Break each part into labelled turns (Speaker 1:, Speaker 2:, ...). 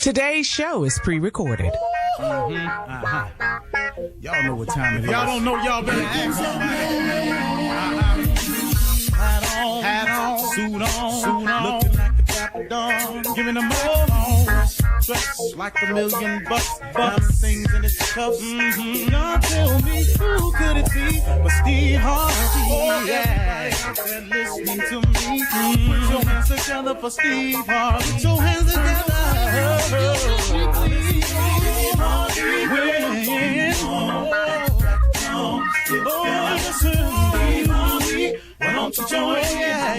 Speaker 1: Today's show is pre-recorded.
Speaker 2: Y'all know what time it is. Y'all don't know, y'all better ask somebody. Hat on, suit on, looking like the Dapper Dawn, giving them all dressed like $1,000,000, diamond things in his cuffs. Y'all tell me who could it be but Steve Harvey? Oh, yeah, they're listening to me. Put your hands together for Steve Harvey. Put your hands together. Why don't you join? Yeah.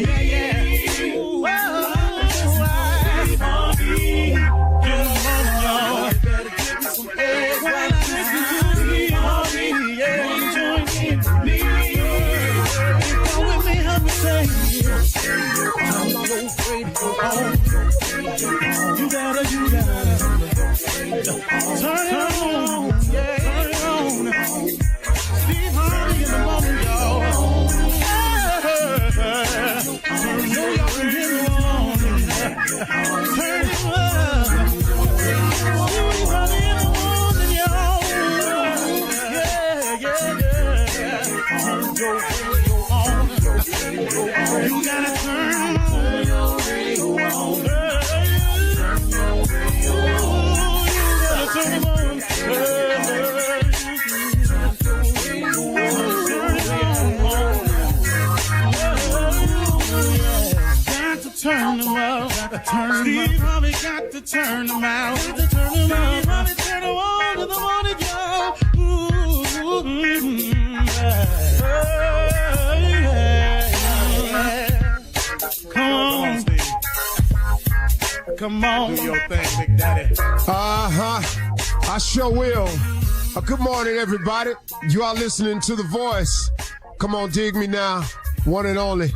Speaker 2: You gotta turn it on, turn it on. Steve Harvey in the morning, y'all. Turn it up in the morning. Turn it up. Steve Harvey in the morning, y'all. Yeah. Turn your radio on. You gotta turn your radio on. Turn them out. Steve Harvey got to turn them out. Steve Harvey turn them on to the morning, y'all. Come on, Steve. Come on. Do your thing, Big Daddy.
Speaker 3: I sure will. Good morning, everybody. You are listening to The Voice. Come on, dig me now. One and only.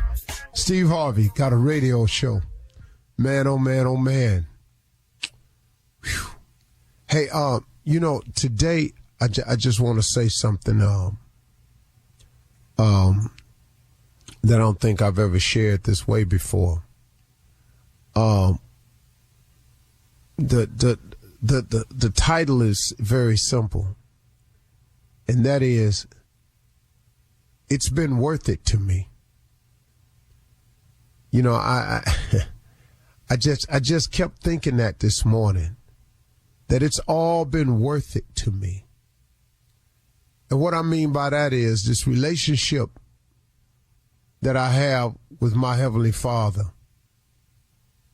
Speaker 3: Steve Harvey got a radio show. Man, oh man, oh man. Whew. Hey, today I just want to say something that I don't think I've ever shared this way before. The title is very simple, and that is, it's been worth it to me. You know, I just kept thinking that this morning, that it's all been worth it to me. And what I mean by that is this relationship that I have with my Heavenly Father,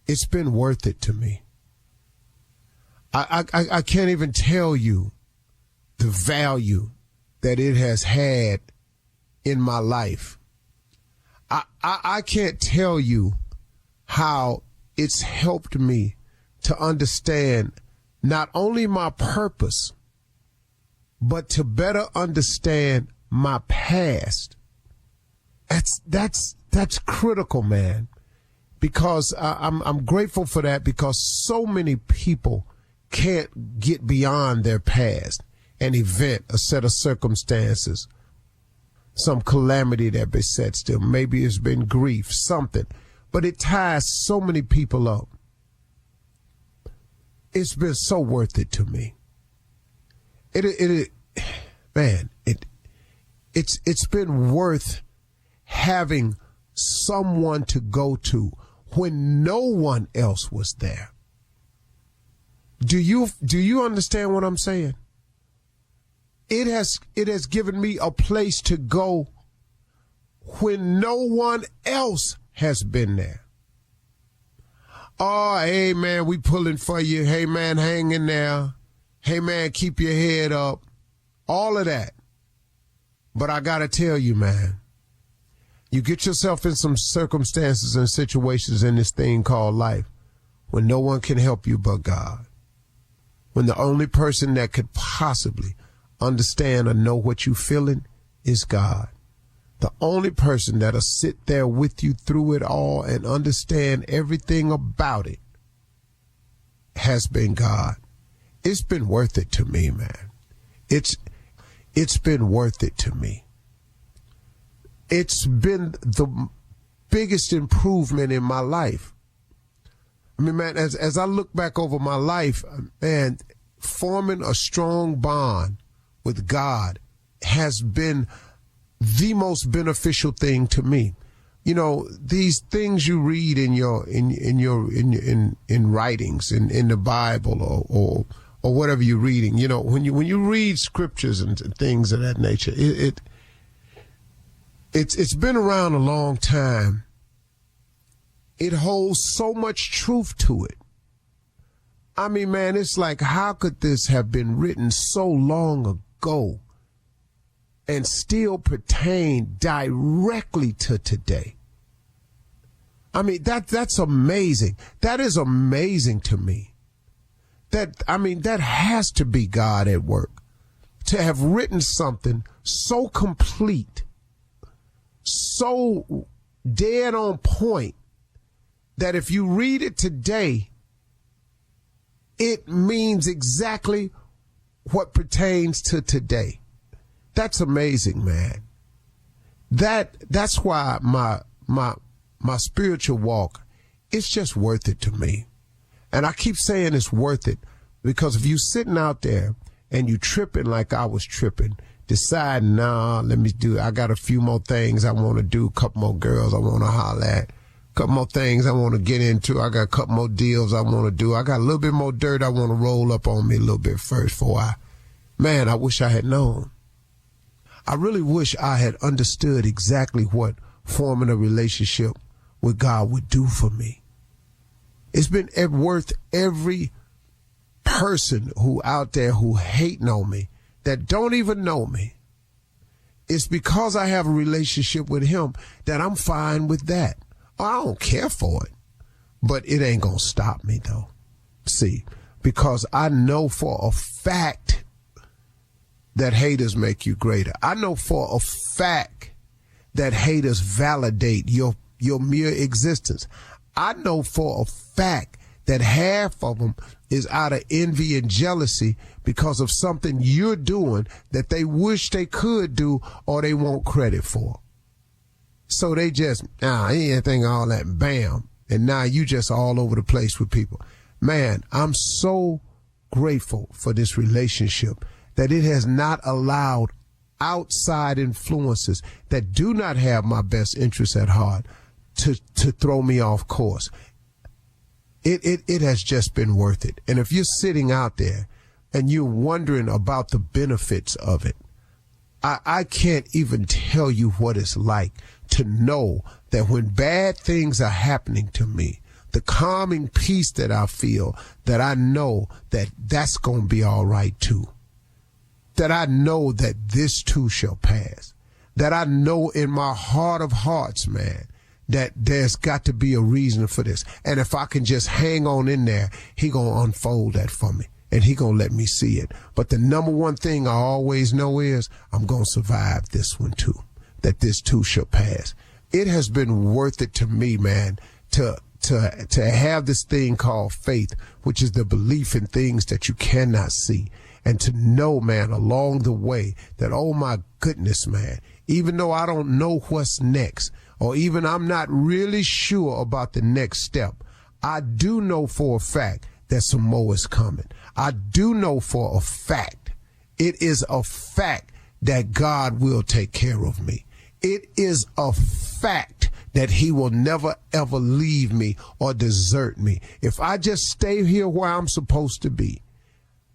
Speaker 3: it's been worth it to me. I can't even tell you the value that it has had in my life. I can't tell you how it's helped me to understand not only my purpose, but to better understand my past. That's critical, man, because I'm grateful for that, because so many people can't get beyond their past, an event, a set of circumstances, some calamity that besets them. Maybe it's been grief, something, but it ties so many people up. It's been so worth it to me. It's been worth having someone to go to when no one else was there. Do you understand what I'm saying? It has given me a place to go when no one else has been there. Oh, hey man, we pulling for you. Hey man, hang in there. Hey man, keep your head up. All of that. But I gotta tell you, man, you get yourself in some circumstances and situations in this thing called life when no one can help you but God. When the only person that could possibly understand or know what you're feeling is God. The only person that'll sit there with you through it all and understand everything about it has been God. It's been worth it to me, man. It's been worth it to me. It's been the biggest improvement in my life. I mean, man, as I look back over my life, man, forming a strong bond with God has been the most beneficial thing to me. You know, these things you read in writings in the Bible or whatever you're reading, you know, when you read scriptures and things of that nature, it's been around a long time. It holds so much truth to it. I mean, man, it's like, how could this have been written so long ago and still pertain directly to today? I mean, that's amazing. That is amazing to me. That has to be God at work. To have written something so complete, so dead on point, that if you read it today, it means exactly what pertains to today. That's amazing, man. That's why my spiritual walk, it's just worth it to me. And I keep saying it's worth it because if you sitting out there and you tripping like I was tripping, deciding, nah, I got a few more things I want to do, a couple more girls I want to holler at, couple more things I want to get into. I got a couple more deals I want to do. I got a little bit more dirt I want to roll up on me a little bit first before I wish I had known. I really wish I had understood exactly what forming a relationship with God would do for me. It's been worth every person who out there who hating on me, that don't even know me. It's because I have a relationship with him that I'm fine with that. I don't care for it, but it ain't gonna stop me though. See, because I know for a fact that haters make you greater. I know for a fact that haters validate your mere existence. I know for a fact that half of them is out of envy and jealousy because of something you're doing that they wish they could do or they want credit for. So they just, anything, all that, bam. And now you just all over the place with people. Man, I'm so grateful for this relationship that it has not allowed outside influences that do not have my best interests at heart to throw me off course. It has just been worth it. And if you're sitting out there and you're wondering about the benefits of it, I can't even tell you what it's like to know that when bad things are happening to me, the calming peace that I feel, that I know that that's going to be all right too. That I know that this too shall pass. That I know in my heart of hearts, man, that there's got to be a reason for this. And if I can just hang on in there, he going to unfold that for me. And he going to let me see it. But the number one thing I always know is I'm going to survive this one too. That this too shall pass. It has been worth it to me, man, to have this thing called faith, which is the belief in things that you cannot see. And to know, man, along the way that, oh my goodness, man, even though I don't know what's next, or even I'm not really sure about the next step, I do know for a fact that some more is coming. I do know for a fact, it is a fact that God will take care of me. It is a fact that he will never, ever leave me or desert me. If I just stay here where I'm supposed to be,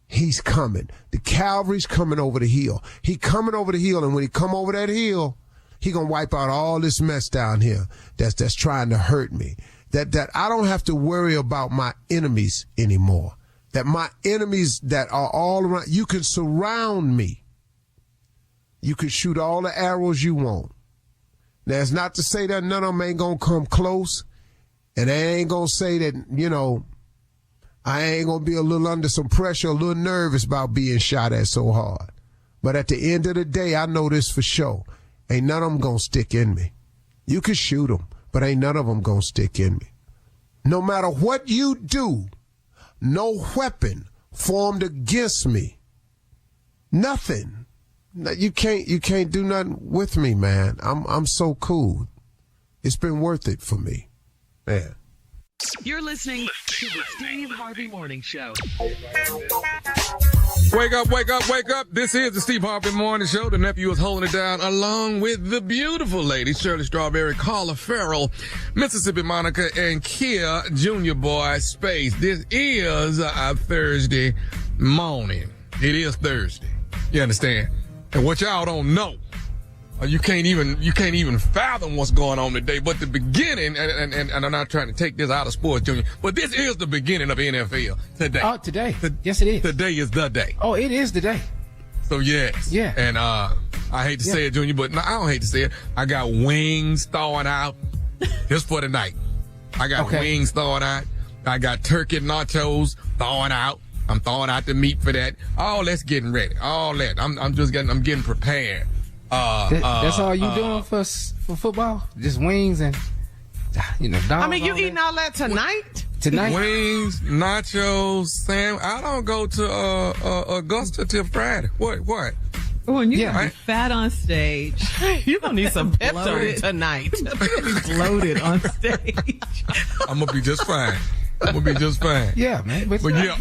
Speaker 3: he's coming. The Calvary's coming over the hill. He coming over the hill, and when he come over that hill, he gonna wipe out all this mess down here that's trying to hurt me. That I don't have to worry about my enemies anymore. That my enemies that are all around, you can surround me. You can shoot all the arrows you want. Now, it's not to say that none of them ain't gonna come close, and I ain't gonna say that, you know, I ain't gonna be a little under some pressure, a little nervous about being shot at so hard. But at the end of the day, I know this for sure. Ain't none of them gonna stick in me. You can shoot them, but ain't none of them gonna stick in me. No matter what you do, no weapon formed against me. Nothing. You can't do nothing with me, man. I'm so cool. It's been worth it for me, man.
Speaker 1: You're listening to the Steve Harvey Morning Show.
Speaker 4: Wake up, wake up, wake up. This is the Steve Harvey Morning Show. The nephew is holding it down along with the beautiful ladies, Shirley Strawberry, Carla Farrell, Mississippi Monica, and Kia Junior Boy Space. This is a Thursday morning. It is Thursday. You understand? And what y'all don't know, you can't even fathom what's going on today. But the beginning, and I'm not trying to take this out of sports, Junior, but this is the beginning of NFL today.
Speaker 5: Oh, today? Yes, it is.
Speaker 4: Today is the day.
Speaker 5: Oh, it is the day.
Speaker 4: So, yes.
Speaker 5: Yeah.
Speaker 4: And I hate to say it, Junior, but no, I don't hate to say it. I got wings thawing out just for tonight. I got wings thawing out. I got turkey nachos thawing out. I'm thawing out the meat for that. All that's getting ready. All that. I'm getting prepared.
Speaker 5: That's all you doing for football? Just wings and, dogs.
Speaker 1: I mean, you eating all that tonight?
Speaker 5: Tonight?
Speaker 4: Wings, nachos, Sam. I don't go to Augusta till Friday. What?
Speaker 6: Oh, and you're gonna be fat on stage.
Speaker 1: You're gonna need some Pepto tonight.
Speaker 6: You're gonna be bloated on stage.
Speaker 4: I'm gonna be just fine.
Speaker 5: Yeah, man. But
Speaker 4: yeah,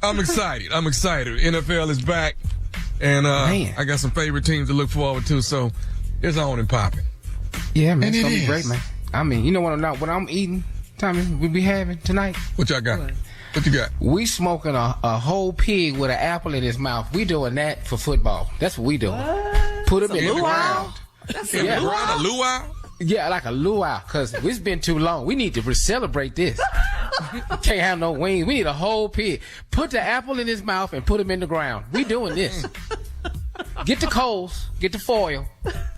Speaker 4: I'm excited. NFL is back. And I got some favorite teams to look forward to, so it's on and popping.
Speaker 5: Yeah, man, it's gonna be great, man. I mean, you know what I'm eating, Tommy, we be having tonight?
Speaker 4: What y'all got? What you got?
Speaker 5: We smoking a whole pig with an apple in his mouth. We doing that for football. That's what we doing.
Speaker 6: What?
Speaker 5: Put him in the ground.
Speaker 6: That's
Speaker 4: a luau?
Speaker 5: Yeah, like a luau, because it's been too long. We need to celebrate this. Can't have no wings. We need a whole pig. Put the apple in his mouth and put him in the ground. We doing this. Get the coals. Get the foil.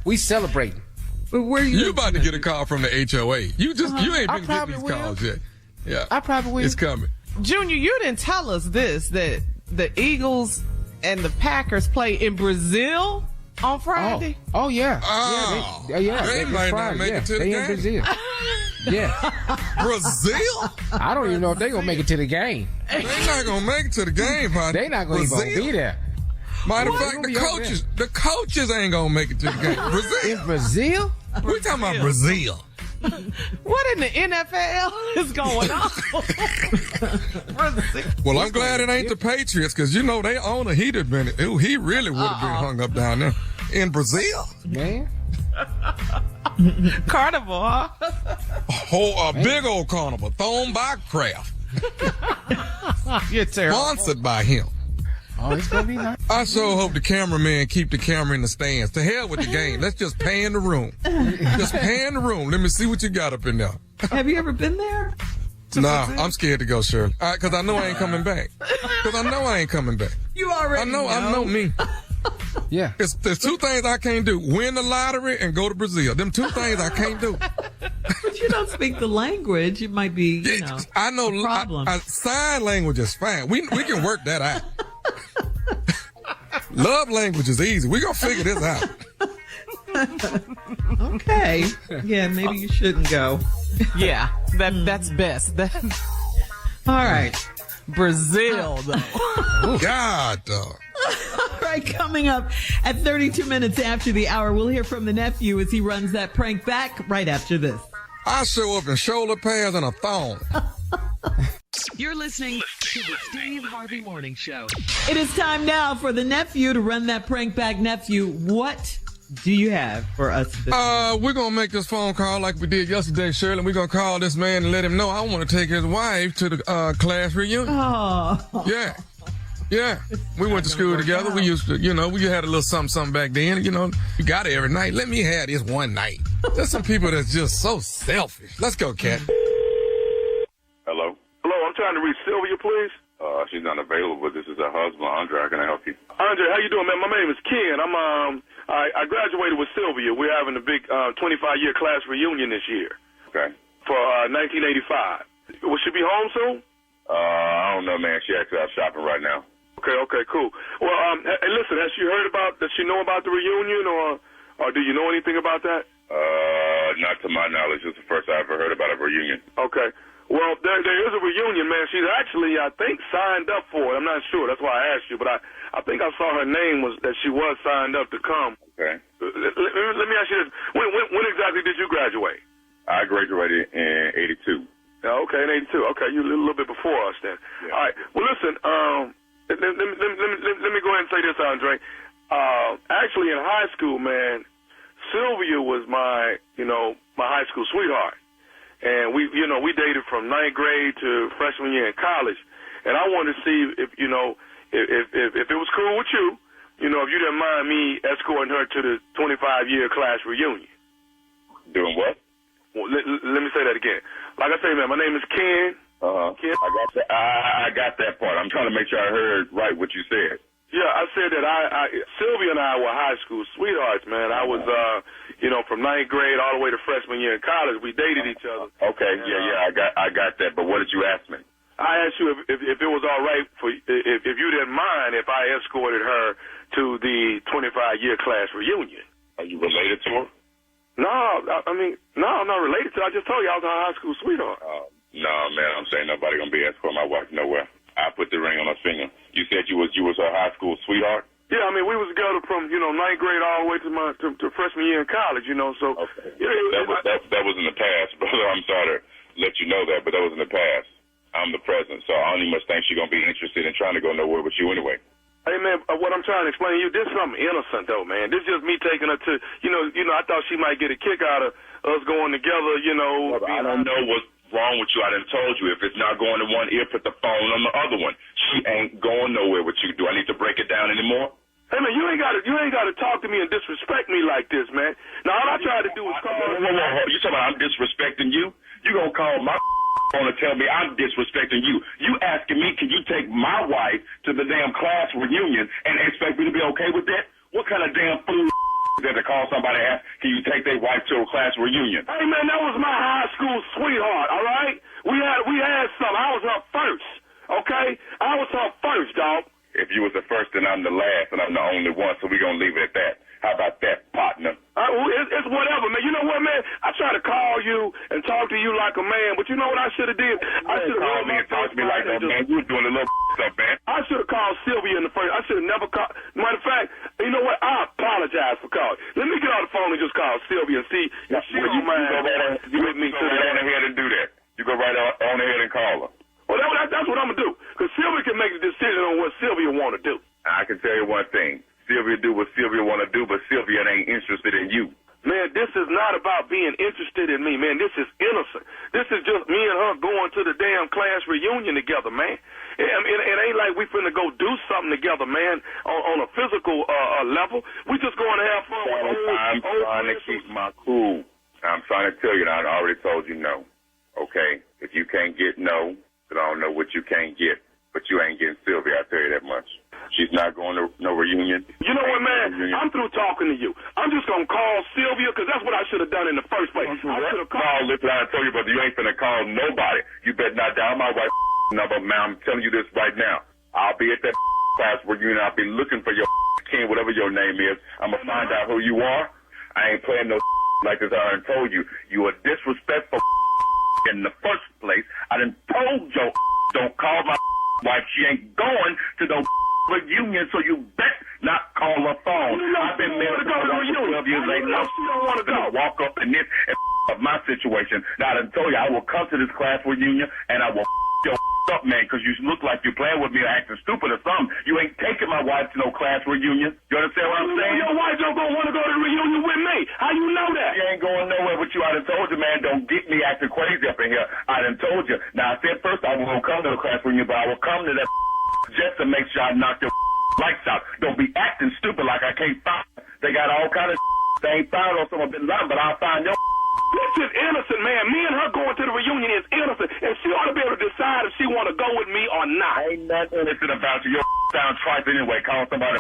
Speaker 5: We celebrating.
Speaker 6: But where
Speaker 4: you about to get a call from the HOA. You ain't been getting these calls yet. Yeah,
Speaker 5: I probably will.
Speaker 4: It's coming.
Speaker 1: Junior, you didn't tell us this, that the Eagles and the Packers play in Brazil on Friday.
Speaker 5: Oh yeah.
Speaker 4: They might not make it to the game.
Speaker 5: In Brazil. Yeah.
Speaker 4: Brazil?
Speaker 5: I don't even know if they're going to make it to the game.
Speaker 4: They're not going to make it to the game, partner.
Speaker 5: They're not going to be there.
Speaker 4: Matter of fact, the coaches ain't going to make it to the game. Brazil?
Speaker 5: In Brazil?
Speaker 4: We're talking about Brazil.
Speaker 1: What in the NFL is going on? Brazil.
Speaker 4: Well, I'm glad it ain't the Patriots, because you know they owner, he really would have been hung up down there. In Brazil?
Speaker 5: Man.
Speaker 1: Carnival, huh?
Speaker 4: A big old carnival thrown by Kraft.
Speaker 1: You're terrible.
Speaker 4: Sponsored by him.
Speaker 5: Oh, it's going to be nice.
Speaker 4: I sure hope the cameraman keep the camera in the stands. To hell with the game. Let's just pan the room. Just pan the room. Let me see what you got up in there.
Speaker 6: Have you ever been there?
Speaker 4: Nah, I'm scared to go, Shirley. Because I know I ain't coming back.
Speaker 6: You already know.
Speaker 4: I know me.
Speaker 5: Yeah.
Speaker 4: There's two things I can't do. Win the lottery and go to Brazil. Them two things I can't do.
Speaker 6: But you don't speak the language. It might be,
Speaker 4: I know.
Speaker 6: a problem.
Speaker 4: Sign language is fine. We can work that out. Love language is easy. We're going to figure this out.
Speaker 6: Okay. Yeah, maybe you shouldn't go.
Speaker 1: Yeah, that's best.
Speaker 6: All right.
Speaker 1: Brazil, though.
Speaker 4: God, dog.
Speaker 6: All right, coming up at 32 minutes after the hour, we'll hear from the nephew as he runs that prank back right after this.
Speaker 4: I show up in shoulder pads and a thong.
Speaker 1: You're listening to the Steve Harvey Morning Show.
Speaker 6: It is time now for the nephew to run that prank back. Nephew, what do you have for us this
Speaker 4: we're going to make this phone call like we did yesterday, Shirley. We're going to call this man and let him know I want to take his wife to the class reunion.
Speaker 6: Oh.
Speaker 4: Yeah. We went to school together. We used to, we had a little something back then. You got it every night. Let me have this one night. There's some people that's just so selfish. Let's go, Kat.
Speaker 7: Hello? Hello, I'm trying to reach Sylvia, please. She's not available. This is her husband, Andre. How can I help you? Andre, how you doing, man? My name is Ken. I graduated with Sylvia. We're having a big 25-year class reunion this year. Okay. For 1985. Will she be home soon? I don't know, man. She actually out shopping right now. Okay, cool. Well, hey, listen, does she know about the reunion, or do you know anything about that? Not to my knowledge. It's the first I ever heard about a reunion. Okay. Well, there is a reunion, man. She's actually, I think, signed up for it. I'm not sure. That's why I asked you. But I think I saw her name that she was signed up to come. Okay. Let me ask you this. When exactly did you graduate? I graduated in 82. Okay, in 82. Okay, you a little bit before us then. Yeah. All right. Well, listen. Let me go ahead and say this, Andre. Actually, in high school, man, Sylvia was my high school sweetheart, and we dated from 9th grade to freshman year in college. And I wanted to see if it was cool with you, if you didn't mind me escorting her to the 25-year class reunion.
Speaker 8: Doing what?
Speaker 7: Well, let me say that again. Like I say, man, my name is Ken. Ken.
Speaker 8: I got that part. I'm trying to make sure I heard right what you said.
Speaker 7: Yeah, I said that Sylvia and I were high school sweethearts, man. I was, from 9th grade all the way to freshman year in college. We dated each other.
Speaker 8: Okay, yeah, I got that. But what did you ask me?
Speaker 7: I asked you if it was all right if you didn't mind if I escorted her to the 25-year class reunion.
Speaker 8: Are you related to her?
Speaker 7: No, I'm not related to her. I just told you I was her high school sweetheart.
Speaker 8: No, man, I'm saying nobody gonna be escorting my wife nowhere. I put the ring on her finger. You said you was her high school sweetheart?
Speaker 7: Yeah, we was together from 9th grade all the way to freshman year in college. So
Speaker 8: okay. That was in the past, brother. I'm sorry to let you know that, but that was in the past. I'm the present, so I don't even much think she's gonna be interested in trying to go nowhere with you anyway.
Speaker 7: Hey, man, what I'm trying to explain to you, this is something innocent, though, man. This is just me taking her to, I thought she might get a kick out of us going together,
Speaker 8: Well, I don't know what's wrong with you. I done told you. If it's not going to one ear, put the phone on the other one. She ain't going nowhere with you. Do I need to break it down anymore?
Speaker 7: Hey, man, you ain't got to talk to me and disrespect me like this, man. Now, all I tried to do was call her.
Speaker 8: Whoa. You talking about I'm disrespecting you? You gonna call my phone and tell me I'm disrespecting you? You asking me, can you take my wife to the damn class reunion and expect me to be okay with that? What kind of damn fool is that to call somebody and ask, can you take their wife to a class reunion?
Speaker 7: Hey, man, that was my high school sweetheart, all right? We had something. I was her first, okay? I was her first, dog.
Speaker 8: If you was the first, then I'm the last, and I'm the only one, so we gonna leave it at that. How about that, partner?
Speaker 7: It's whatever, man. You know what, man? I try to call you and talk to you like a man, but you know what I should have did? I should have
Speaker 8: called me and talked to me like a man. You were doing a little stuff, man.
Speaker 7: I should have called Sylvia in the first. I should have never called. Matter of fact, you know what? I apologize for calling. Let me get on the phone and just call Sylvia and see if she don't mind with me.
Speaker 8: You go right on ahead and do that. You go right on ahead and call her.
Speaker 7: Well, that's what I'm going to do, because Sylvia can make the decision on what Sylvia want to do.
Speaker 8: I can tell you one thing. Sylvia do what Sylvia want to do, but Sylvia ain't interested in you.
Speaker 7: Man, this is not about being interested in me, man. This is innocent. This is just me and her going to the damn class reunion together, man. It ain't like we finna go do something together, man, on a physical level. We just going to have fun.
Speaker 8: I'm trying to keep my cool. I'm trying to tell you that I already told you no. Okay? If you can't get no, then I don't know what you can't get. But you ain't getting Sylvia, I tell you that much. She's not going to no reunion.
Speaker 7: You know what, man? I'm through talking to you. I'm just going to call Sylvia, because that's what I should have done in the first place. I should have called.
Speaker 8: Listen, I told you, brother, you ain't finna call nobody. You better not dial my wife's number, man. I'm telling you this right now. I'll be at that class reunion. I'll be looking for your Ken, whatever your name is. I'm going to find out who you are. I ain't playing no like this. I done told you. You are disrespectful in the first place. I done told you, don't call my wife. She ain't going to no reunion, so you bet not call her phone. I've been married for 12 years later.
Speaker 7: She don't want to go.
Speaker 8: Walk up in this and up my situation. Now, I done told you, I will come to this class reunion, and I will your up, man, because you look like you're playing with me or acting stupid or something. You ain't taking my wife to no class reunion. You understand what I'm saying?
Speaker 7: Your wife don't want to go to the reunion with me. How you know that?
Speaker 8: She ain't going nowhere with you. I done told you, man, don't get me acting crazy up in here. I done told you. Now, I said first I won't come to the class reunion, but I will come to that just to make sure I knock your lights out. Don't be acting stupid like I can't find. They got all kind of they ain't found on some of Bin Laden, but I'll find your.
Speaker 7: This is innocent, man. Me and her going to the reunion is innocent, and she ought to be able to decide if she want to go with me or not.
Speaker 8: Ain't nothing innocent about you. Your sound tripe anyway. Calling somebody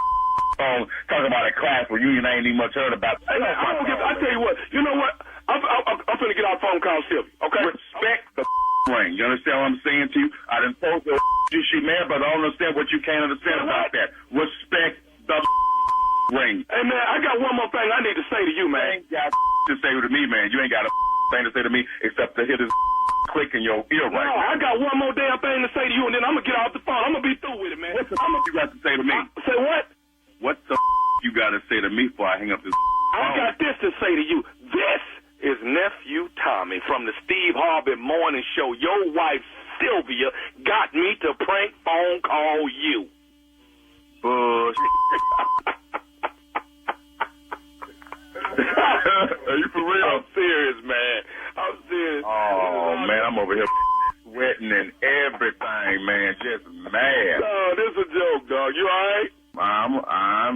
Speaker 8: phone, talking about a class reunion I ain't even much heard about.
Speaker 7: Hey, man, I tell you what. You know what? I'm finna get out the phone and call Sylvia. Okay.
Speaker 8: Respect the ring. You understand what I'm saying to you? I done told her she mad, but I don't understand what you can't understand about that. Respect the ring.
Speaker 7: Hey, man, I got one more thing I need to say to you, man.
Speaker 8: You ain't got to say to me, man. You ain't got a thing to say to me except to hear this click in your ear right now.
Speaker 7: I got one more damn thing to say to you, and then I'm going to get off the phone. I'm going to be through with it, man.
Speaker 8: What the you got to say to me?
Speaker 7: Say what?
Speaker 8: What the you got to say to me before I hang up this phone?
Speaker 7: I got this to say to you. This is Nephew Tommy from from the Steve Harvey Morning Show. Your wife, Sylvia, got me to prank phone call you. Bullshit.
Speaker 8: Are you for real?
Speaker 7: I'm serious, man. I'm serious.
Speaker 8: Oh, man, I'm over here sweating and everything, man. Just mad.
Speaker 7: No, this is a joke, dog. You all right?
Speaker 8: I'm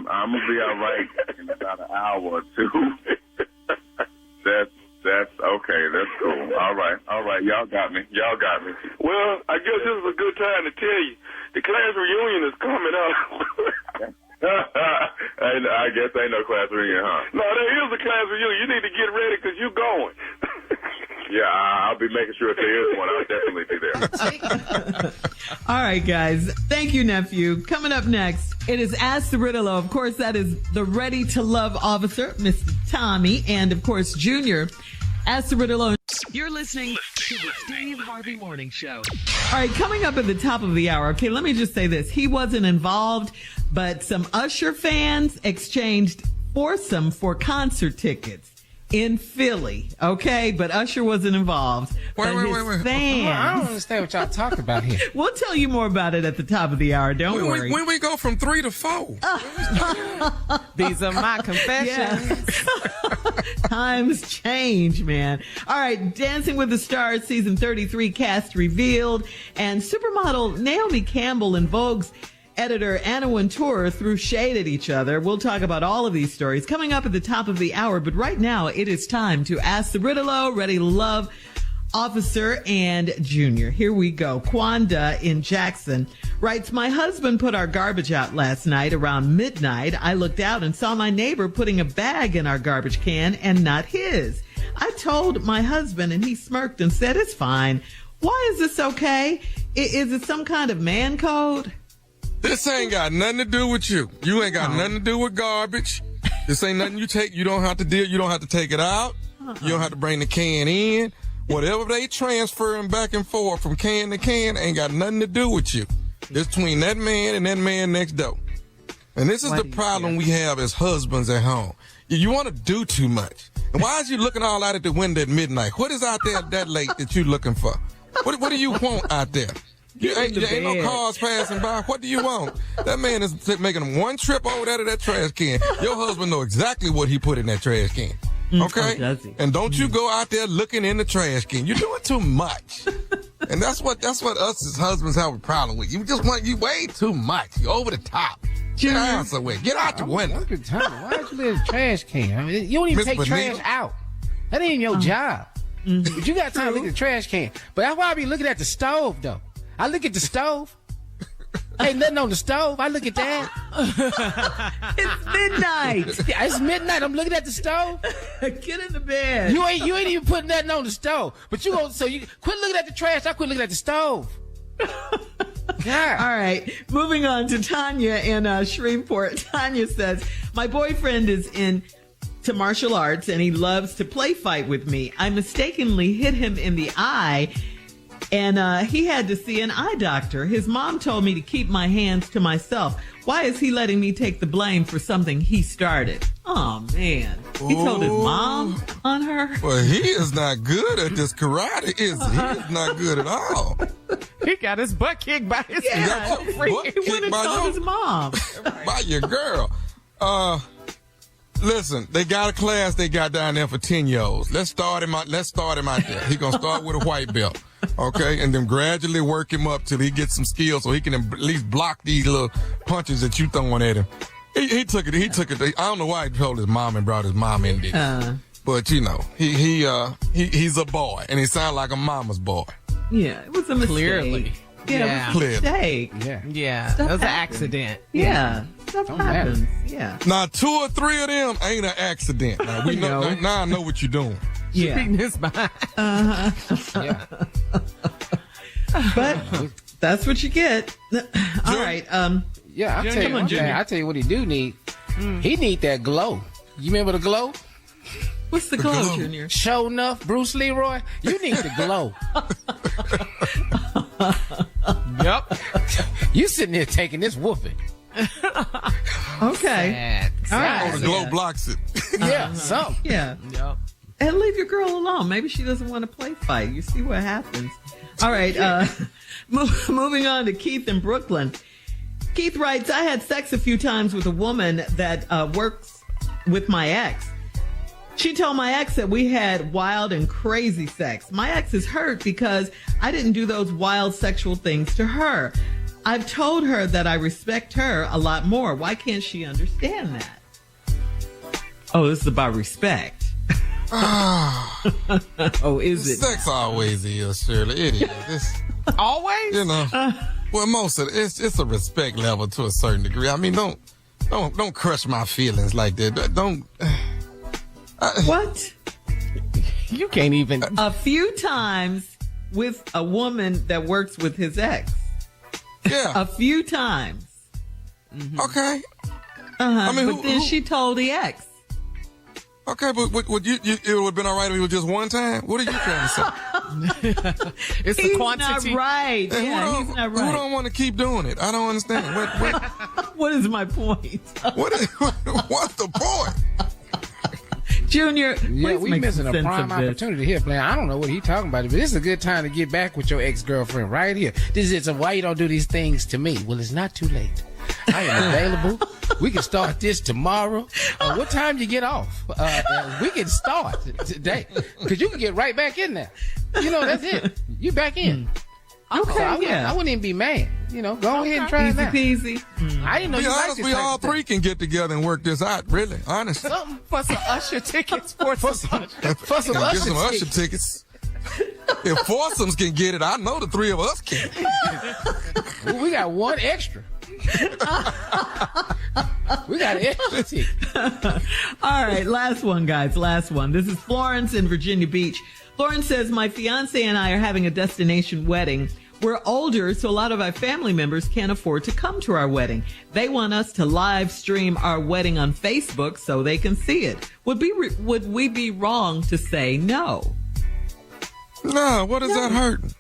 Speaker 8: gonna be all right in about an hour or two. That's okay. That's cool. All right. Y'all got me.
Speaker 7: Well, I guess this is a good time to tell you. The class reunion is coming up.
Speaker 8: I guess ain't no class reunion, huh?
Speaker 7: No, there is a class reunion. You need to get ready because you're going.
Speaker 8: Yeah, I'll be making sure if there is one, I'll definitely be there.
Speaker 6: All right, guys. Thank you, nephew. Coming up next, it is Ask the Riddler. Of course, that is the Ready to Love officer, Mr. Tommy, and of course, Junior. Ask the Riddler.
Speaker 9: You're listening to the Steve Harvey Morning Show.
Speaker 6: All right, coming up at the top of the hour. Okay, let me just say this. He wasn't involved, but some Usher fans exchanged foursome for concert tickets in Philly. Okay, but Usher wasn't involved.
Speaker 4: Wait.
Speaker 6: Fans,
Speaker 5: I don't understand what y'all talking about here.
Speaker 6: We'll tell you more about it at the top of the hour. Don't worry.
Speaker 4: When we go from 3 to 4.
Speaker 1: These are my confessions.
Speaker 6: Times change, man. All right, Dancing with the Stars season 33 cast revealed, and supermodel Naomi Campbell and Vogue's editor Anna Wintour threw shade at each other. We'll talk about all of these stories coming up at the top of the hour, but right now it is time to Ask the Riddler, Ready to Love officer and Junior. Here we go. Kwanda in Jackson writes, my husband put our garbage out last night around midnight. I looked out and saw my neighbor putting a bag in our garbage can and not his. I told my husband and he smirked and said, it's fine. Why is this okay? Is it some kind of man code?
Speaker 4: This ain't got nothing to do with you. You ain't got nothing to do with garbage. This ain't nothing you take. You don't have to deal. You don't have to take it out. You don't have to bring the can in. Whatever they transferring back and forth from can to can ain't got nothing to do with you. It's between that man and that man next door. And this is the problem we have as husbands at home. You want to do too much. And why is you looking all out at the window at midnight? What is out there that late that you looking for? What do you want out there? Ain't no cars passing by. What do you want? That man is making one trip over there to that trash can. Your husband know exactly what he put in that trash can. Okay?
Speaker 6: Oh, does he?
Speaker 4: And don't you go out there looking in the trash can. You're doing too much. And that's what us as husbands have a problem with. You way too much. You're over the top. Get out somewhere. Get out the window.
Speaker 5: Look at Tommy. Why don't you live in the trash can? I mean, you don't even take trash out. That ain't even your job. But you got time to look at the trash can. But that's why I be looking at the stove, though. I look at the stove. Ain't nothing on the stove. I look at that.
Speaker 6: It's midnight.
Speaker 5: Yeah, it's midnight. I'm looking at the stove.
Speaker 6: Get in the bed.
Speaker 5: You ain't even putting nothing on the stove. But you quit looking at the trash. I quit looking at the stove. God.
Speaker 6: All right. Moving on to Tanya in Shreveport. Tanya says, my boyfriend is into martial arts and he loves to play fight with me. I mistakenly hit him in the eye and he had to see an eye doctor. His mom told me to keep my hands to myself. Why is he letting me take the blame for something he started? Oh, man. He told his mom on her?
Speaker 4: Well, he is not good at this karate, is he? He is not good at all.
Speaker 1: He got his butt kicked by his
Speaker 6: He went and told his mom.
Speaker 4: By your girl. Listen, they got a class they got down there for 10-year-olds. Let's start him out there. He gonna start with a white belt. Okay, and then gradually work him up till he gets some skills so he can at least block these little punches that you throwing at him. He took it. I don't know why he told his mom and brought his mom in there. But you know, he's a boy and he sounded like a mama's boy.
Speaker 6: Yeah, it was a mistake.
Speaker 1: Clearly.
Speaker 6: Yeah, it was a mistake.
Speaker 5: Yeah.
Speaker 1: That was an accident.
Speaker 6: Yeah. Stuff happens.
Speaker 5: Matter.
Speaker 6: Yeah.
Speaker 4: Now, 2 or 3 of them ain't an accident. Now, we know. Now I know what you're doing.
Speaker 1: Yeah. Beating his behind.
Speaker 5: Yeah.
Speaker 6: But that's what you get. All right.
Speaker 5: Yeah, I'll tell you one thing. I'll tell you what he do need. He need that glow. You remember the glow?
Speaker 6: What's the glow, Junior?
Speaker 5: Show enough, Bruce Leroy. You need the glow.
Speaker 1: Yep.
Speaker 5: You sitting there taking this whooping.
Speaker 6: Okay.
Speaker 1: Sad.
Speaker 6: All right.
Speaker 4: The glow blocks it.
Speaker 5: Yeah, something.
Speaker 6: Yeah.
Speaker 1: Yep.
Speaker 6: And leave your girl alone. Maybe she doesn't want to play fight. You see what happens. All right. Moving on to Keith in Brooklyn. Keith writes, I had sex a few times with a woman that works with my ex. She told my ex that we had wild and crazy sex. My ex is hurt because I didn't do those wild sexual things to her. I've told her that I respect her a lot more. Why can't she understand that? Oh, this is about respect. Oh, is it?
Speaker 4: Sex always is, Shirley. It is. It's,
Speaker 1: Always?
Speaker 4: you know, well, most of it's a respect level to a certain degree. I mean, don't crush my feelings like that. Don't.
Speaker 6: What?
Speaker 5: You can't even.
Speaker 6: A few times with a woman that works with his ex.
Speaker 4: Yeah.
Speaker 6: A few times.
Speaker 4: Okay.
Speaker 6: I
Speaker 4: mean,
Speaker 6: but then she told the ex.
Speaker 4: Okay, but would you it would have been all right if it was just one time? What are you trying to say?
Speaker 1: It's
Speaker 6: He's
Speaker 1: the quantity.
Speaker 6: not right.
Speaker 4: And
Speaker 6: Yeah, he's not
Speaker 4: Who
Speaker 6: right.
Speaker 4: don't want to keep doing it? I don't understand.
Speaker 6: What is my point?
Speaker 4: What's the point?
Speaker 6: Junior,
Speaker 5: Yeah,
Speaker 6: please
Speaker 5: we
Speaker 6: make
Speaker 5: missing
Speaker 6: some
Speaker 5: a
Speaker 6: sense
Speaker 5: prime
Speaker 6: of this.
Speaker 5: opportunity here, man. I don't know what he talking about, but this is a good time to get back with your ex-girlfriend right here. This is why you don't do these things to me. Well, it's not too late. I am available. We can start this tomorrow. What time you get off? We can start today because you can get right back in there. You know, that's it. You back in.
Speaker 6: Okay,
Speaker 5: So I
Speaker 6: yeah.
Speaker 5: wouldn't even be mad. You know, go ahead and try it now.
Speaker 6: Easy peasy.
Speaker 5: I didn't know
Speaker 4: Be
Speaker 5: you liked
Speaker 4: honest,
Speaker 5: this
Speaker 4: we
Speaker 5: type
Speaker 4: all
Speaker 5: of thing.
Speaker 4: three can get together and work this out. Really, honest.
Speaker 1: Something for some Usher tickets. For some
Speaker 5: For some
Speaker 4: Get
Speaker 5: Usher
Speaker 4: some Usher
Speaker 5: tickets.
Speaker 4: tickets. If foursomes can get it, I know the three of us can.
Speaker 5: Well, we got one extra. We got an extra ticket.
Speaker 6: All right, last one, guys. Last one. This is Florence in Virginia Beach. Florence says, my fiance and I are having a destination wedding. We're older, so a lot of our family members can't afford to come to our wedding. They want us to live stream our wedding on Facebook so they can see it. Would we be wrong to say no?
Speaker 4: No, what is that hurting?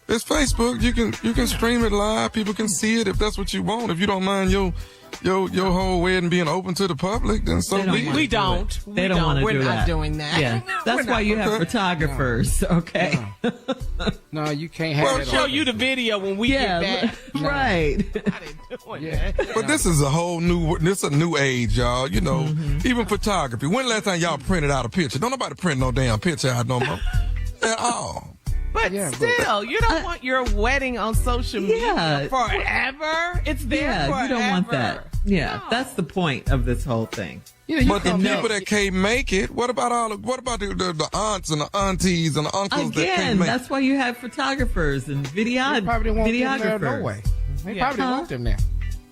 Speaker 4: It's Facebook. You can stream it live. People can see it if that's what you want. If you don't mind your whole wedding being open to the public, then so be it.
Speaker 1: We don't.
Speaker 6: They don't want to
Speaker 1: We're
Speaker 6: do
Speaker 1: not
Speaker 6: that.
Speaker 1: doing that.
Speaker 6: Yeah, that's why you have photographers. Okay.
Speaker 5: No, you can't have
Speaker 4: Well,
Speaker 5: that.
Speaker 1: Show
Speaker 5: on
Speaker 1: you the video when we get back.
Speaker 6: right.
Speaker 1: I didn't doing that.
Speaker 4: But this is a new age, y'all. You know, even photography. When the last time y'all printed out a picture? Don't nobody print no damn picture out no more at all.
Speaker 1: But still, you don't want your wedding on social media forever. It's there forever.
Speaker 6: You don't want that. Yeah,
Speaker 1: No.
Speaker 6: that's the point of this whole thing.
Speaker 4: But the people that can't make it, what about the aunts and the aunties and the uncles that can't
Speaker 6: Again,
Speaker 4: make it?
Speaker 6: that's why you have photographers and
Speaker 5: They probably don't want them there
Speaker 6: videographers.
Speaker 5: no way. They probably didn't want them there.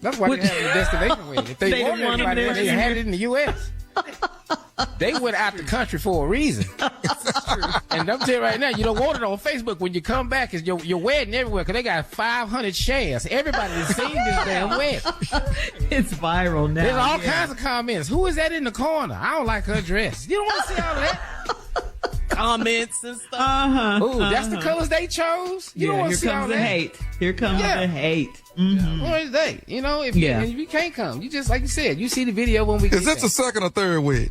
Speaker 5: That's why
Speaker 6: What-
Speaker 5: they have the destination wedding. If
Speaker 6: They
Speaker 5: they
Speaker 6: didn't
Speaker 5: wanted
Speaker 6: want them
Speaker 5: everybody
Speaker 6: there
Speaker 5: there, they
Speaker 6: either.
Speaker 5: had it in the U.S. They went out the country for a reason. And I'm telling you right now, you don't want it on Facebook. When you come back, it's your wedding everywhere because they got 500 shares. Everybody has seen this damn wedding.
Speaker 6: It's viral now.
Speaker 5: There's all kinds of comments. Who is that in the corner? I don't like her dress. You don't want to see all of that.
Speaker 1: Comments and stuff.
Speaker 5: Ooh, that's the colors they chose. You don't want
Speaker 6: here
Speaker 5: to see all
Speaker 6: comes
Speaker 5: that.
Speaker 6: the hate. Here comes
Speaker 5: Yeah.
Speaker 6: the hate.
Speaker 5: What is that? You know, if you can't come, you just like you said, you see the video when we get
Speaker 4: Is this
Speaker 5: there.
Speaker 4: the second or third wedding?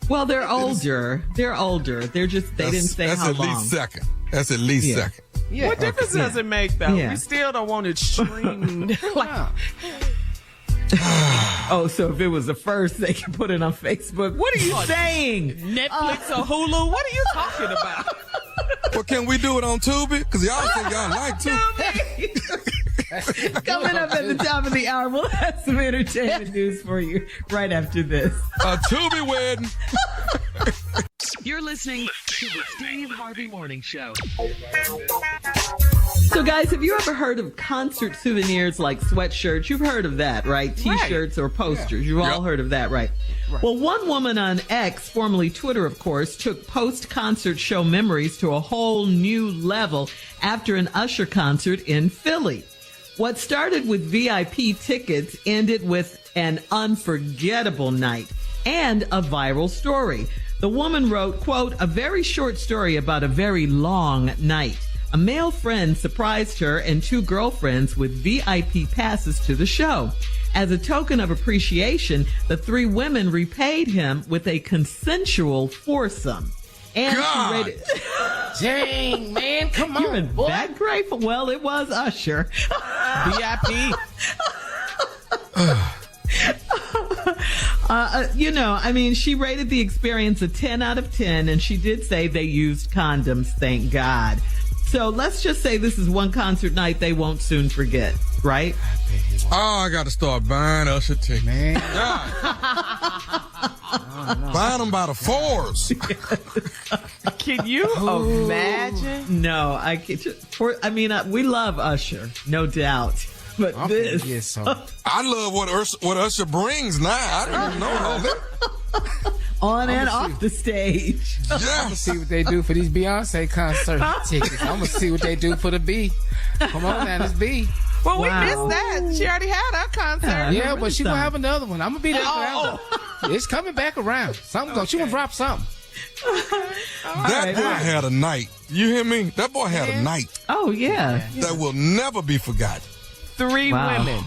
Speaker 6: Well, they're older. They're older. They're just, they didn't say
Speaker 4: That's
Speaker 6: how
Speaker 4: at
Speaker 6: long.
Speaker 4: least second. That's at least
Speaker 6: Yeah.
Speaker 4: second.
Speaker 5: Yeah.
Speaker 1: What difference does it make, though?
Speaker 6: Yeah.
Speaker 1: We still don't want it streamed.
Speaker 5: Wow.
Speaker 6: Oh, so if it was the first, they can put it on Facebook. What are you saying?
Speaker 1: Netflix or Hulu? What are you talking about?
Speaker 4: Well, can we do it on Tubi? Because y'all think y'all like Tubi.
Speaker 6: Coming up at the top of the hour, we'll have some entertainment news for you right after this.
Speaker 4: A Tubi wedding.
Speaker 9: You're listening to the Steve Harvey Morning Show.
Speaker 6: So, guys, have you ever heard of concert souvenirs like sweatshirts? You've heard of that, right? T-shirts or posters. You've all heard of that, right? Well, one woman on X, formerly Twitter, of course, took post-concert show memories to a whole new level after an Usher concert in Philly. What started with VIP tickets ended with an unforgettable night and a viral story. The woman wrote, quote, a very short story about a very long night. a male friend surprised her and 2 girlfriends with VIP passes to the show. As a token of appreciation, the 3 women repaid him with a consensual foursome. And
Speaker 4: God.
Speaker 6: she rated...
Speaker 5: Dang, man, come on,
Speaker 6: You're
Speaker 5: boy.
Speaker 6: that grateful. Well, it was Usher.
Speaker 5: VIP.
Speaker 6: She rated the experience a 10 out of 10, and she did say they used condoms, thank God. So let's just say this is one concert night they won't soon forget, right?
Speaker 4: Oh, I got to start buying Usher tickets.
Speaker 5: Man.
Speaker 4: Buying them by the 4s.
Speaker 1: Can you imagine?
Speaker 6: No, I can't. We love Usher, no doubt. But this...
Speaker 4: I love what Usher brings now. I don't even know all that.
Speaker 6: On and off the stage.
Speaker 5: I'm going to see what they do for these Beyonce concert tickets. I'm going to see what they do for the B. Come on now, this B.
Speaker 1: Well, we missed that. She already had her concert.
Speaker 5: Yeah, but she going to have another one. I'm going to be there forever. It's coming back around. She going to drop something.
Speaker 4: That boy had a night. You hear me? That boy had a night.
Speaker 6: Oh, yeah.
Speaker 4: That will never be forgotten.
Speaker 1: 3 women.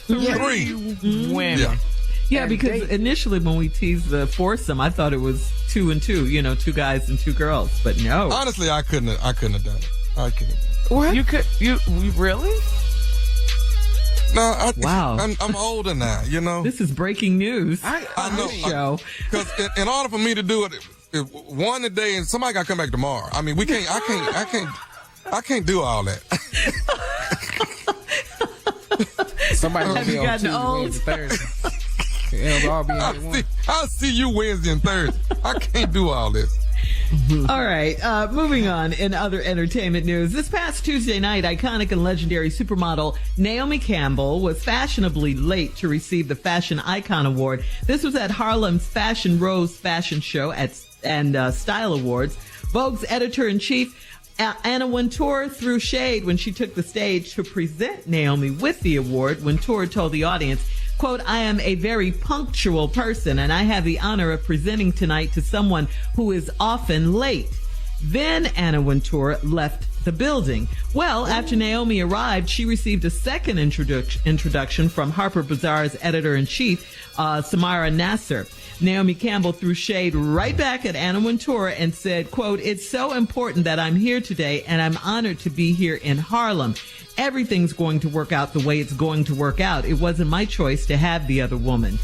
Speaker 4: 3
Speaker 1: women.
Speaker 6: Yeah, because initially when we teased the foursome, I thought it was 2 and 2, 2 guys and 2 girls, but no.
Speaker 4: Honestly, I couldn't have done it. I couldn't have done it.
Speaker 1: What? You really?
Speaker 4: No,
Speaker 6: wow.
Speaker 4: I'm older now,
Speaker 6: This is breaking news.
Speaker 4: I know.
Speaker 6: Show.
Speaker 4: Because in order for me to do it, one a day, and somebody got to come back tomorrow. I mean, I can't do all that.
Speaker 5: Somebody will be on
Speaker 6: gotten
Speaker 5: Tuesday,
Speaker 6: old?
Speaker 5: Wednesday, Thursday. It'll all be in one.
Speaker 4: I'll see you Wednesday and Thursday. I can't do all this.
Speaker 6: All right, moving on in other entertainment news. This past Tuesday night, iconic and legendary supermodel Naomi Campbell was fashionably late to receive the Fashion Icon Award. This was at Harlem's Fashion Rose Fashion Show and Style Awards. Vogue's editor-in-chief, Anna Wintour, threw shade when she took the stage to present Naomi with the award. Wintour told the audience, quote, "I am a very punctual person, and I have the honor of presenting tonight to someone who is often late." Then Anna Wintour left the building. Well, after Naomi arrived, she received a second introduction from Harper Bazaar's editor-in-chief, Samara Nasser. Naomi Campbell threw shade right back at Anna Wintour and said, quote, "It's so important that I'm here today, and I'm honored to be here in Harlem. Everything's going to work out the way it's going to work out. It wasn't my choice to have the other woman."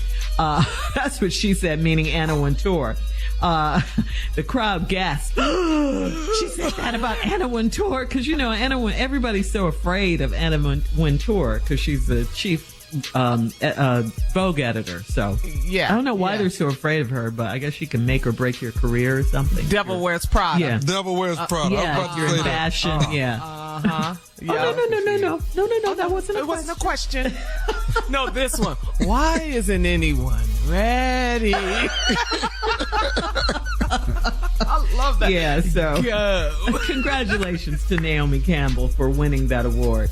Speaker 6: That's what she said, meaning Anna Wintour. The crowd gasped. She said that about Anna Wintour because, everybody's so afraid of Anna Wintour because she's the chief Vogue editor. So I don't know why they're so afraid of her, but I guess she can make or break your career or something.
Speaker 1: Devil Wears Prada.
Speaker 6: Yeah.
Speaker 4: Devil Wears Prada.
Speaker 6: Yeah, you're in fashion. Yeah.
Speaker 1: Uh-huh.
Speaker 6: Yeah. Oh, no, that wasn't a question.
Speaker 1: It wasn't a question. No, this one. Why isn't anyone ready? I love that.
Speaker 6: Yeah, so
Speaker 1: Go.
Speaker 6: Congratulations to Naomi Campbell for winning that award.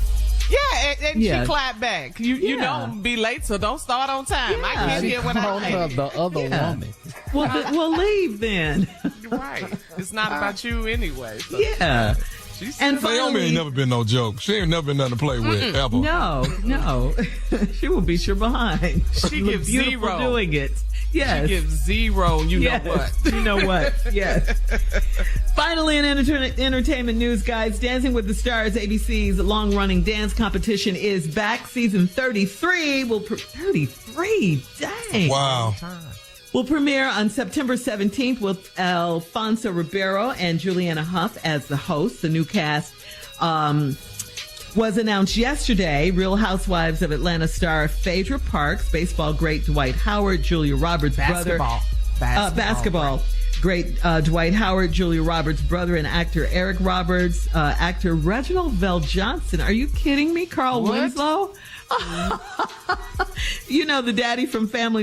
Speaker 1: Yeah, and she clapped back. You don't be late, so don't start on time.
Speaker 6: Yeah.
Speaker 1: I can't hear what I say.
Speaker 5: The other woman.
Speaker 6: Well, leave then.
Speaker 1: Right. It's not about you anyway. So.
Speaker 6: Yeah. And
Speaker 4: Naomi ain't never been no joke. She ain't never been nothing to play with, ever.
Speaker 6: No. She will beat your behind.
Speaker 1: She gives zero.
Speaker 6: Doing it. Yes.
Speaker 1: She gives zero, and you know what.
Speaker 6: You know what. Yes. Finally, in entertainment news, guys, Dancing with the Stars, ABC's long-running dance competition is back. Season 33 will... 33? Dang.
Speaker 4: Wow.
Speaker 6: Will premiere on September 17th with Alfonso Ribeiro and Juliana Huff as the hosts. The new cast was announced yesterday. Real Housewives of Atlanta star Phaedra Parks, baseball great Dwight Howard, Julia Roberts' brother. Basketball great Dwight Howard, Julia Roberts' brother, and actor Eric Roberts, actor Reginald Vell Johnson. Are you kidding me? Carl Winslow? The daddy from Family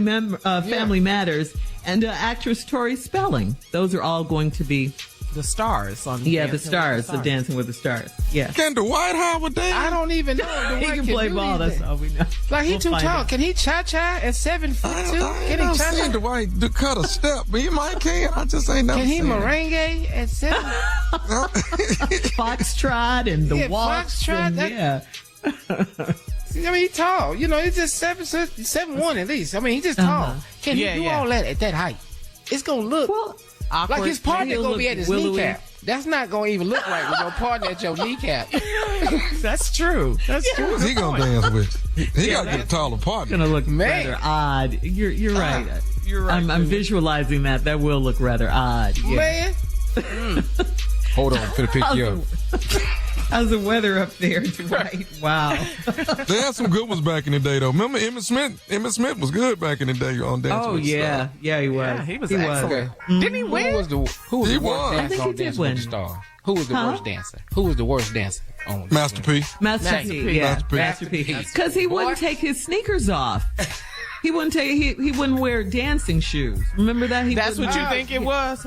Speaker 6: Matters, and actress Tori Spelling. Those are all going to be
Speaker 1: the stars on
Speaker 6: the
Speaker 1: Dancing
Speaker 6: stars
Speaker 1: with the
Speaker 6: of Dancing with the Stars. Yeah.
Speaker 4: Can Dwight Howard dance?
Speaker 5: I don't even know.
Speaker 6: He can play ball, that's all we know.
Speaker 5: Like, he too
Speaker 6: find
Speaker 5: tall.
Speaker 6: out.
Speaker 5: Can he cha-cha at 7 foot 2? Can he
Speaker 4: I've seen
Speaker 5: cha-cha?
Speaker 4: Dwight cut a step, but he might can. I just ain't never
Speaker 5: Can he
Speaker 4: seen it.
Speaker 5: merengue at 7?
Speaker 6: Foxtrot and the
Speaker 5: Yeah,
Speaker 6: waltz.
Speaker 5: foxtrot,
Speaker 6: And,
Speaker 5: that-
Speaker 6: yeah.
Speaker 5: I mean, he's tall. You know, he's just 7'1" at least. I mean, he's just tall. Can he do all that at that height? It's going to look like his partner
Speaker 6: He'll
Speaker 5: going to be
Speaker 6: look
Speaker 5: at his
Speaker 6: willowy.
Speaker 5: kneecap. That's not going to even look right with your partner at your kneecap.
Speaker 1: That's true. That's true.
Speaker 4: Who's he gonna dance with? He got to get a taller partner.
Speaker 6: Gonna look
Speaker 5: Man.
Speaker 6: rather odd. You're right.
Speaker 1: You're right.
Speaker 6: I'm visualizing that. That will look rather odd. Yeah.
Speaker 5: Man.
Speaker 4: Hold on, for the pick you up.
Speaker 6: How's the weather up there, Dwight? Wow.
Speaker 4: They had some good ones back in the day, though. Remember Emmett Smith? Emmett Smith was good back in the day on Dancing
Speaker 6: Oh,
Speaker 4: with the
Speaker 6: yeah.
Speaker 4: Stars.
Speaker 6: Yeah, he was.
Speaker 1: Yeah, he was excellent.
Speaker 5: Okay.
Speaker 1: Didn't he win?
Speaker 5: Who was the
Speaker 4: He
Speaker 5: worst
Speaker 4: won.
Speaker 6: I
Speaker 5: dancer
Speaker 6: think he
Speaker 5: on
Speaker 6: did
Speaker 5: Dancing
Speaker 6: win.
Speaker 5: with the Stars? Who was the
Speaker 6: Huh?
Speaker 5: worst dancer? Who was the worst dancer on
Speaker 4: Master P.
Speaker 6: Master P. Yeah.
Speaker 4: Master P.
Speaker 6: Because he wouldn't take his sneakers off. He wouldn't take. He wouldn't wear dancing shoes. Remember that?
Speaker 1: That's what
Speaker 6: wouldn't-
Speaker 1: you think it was?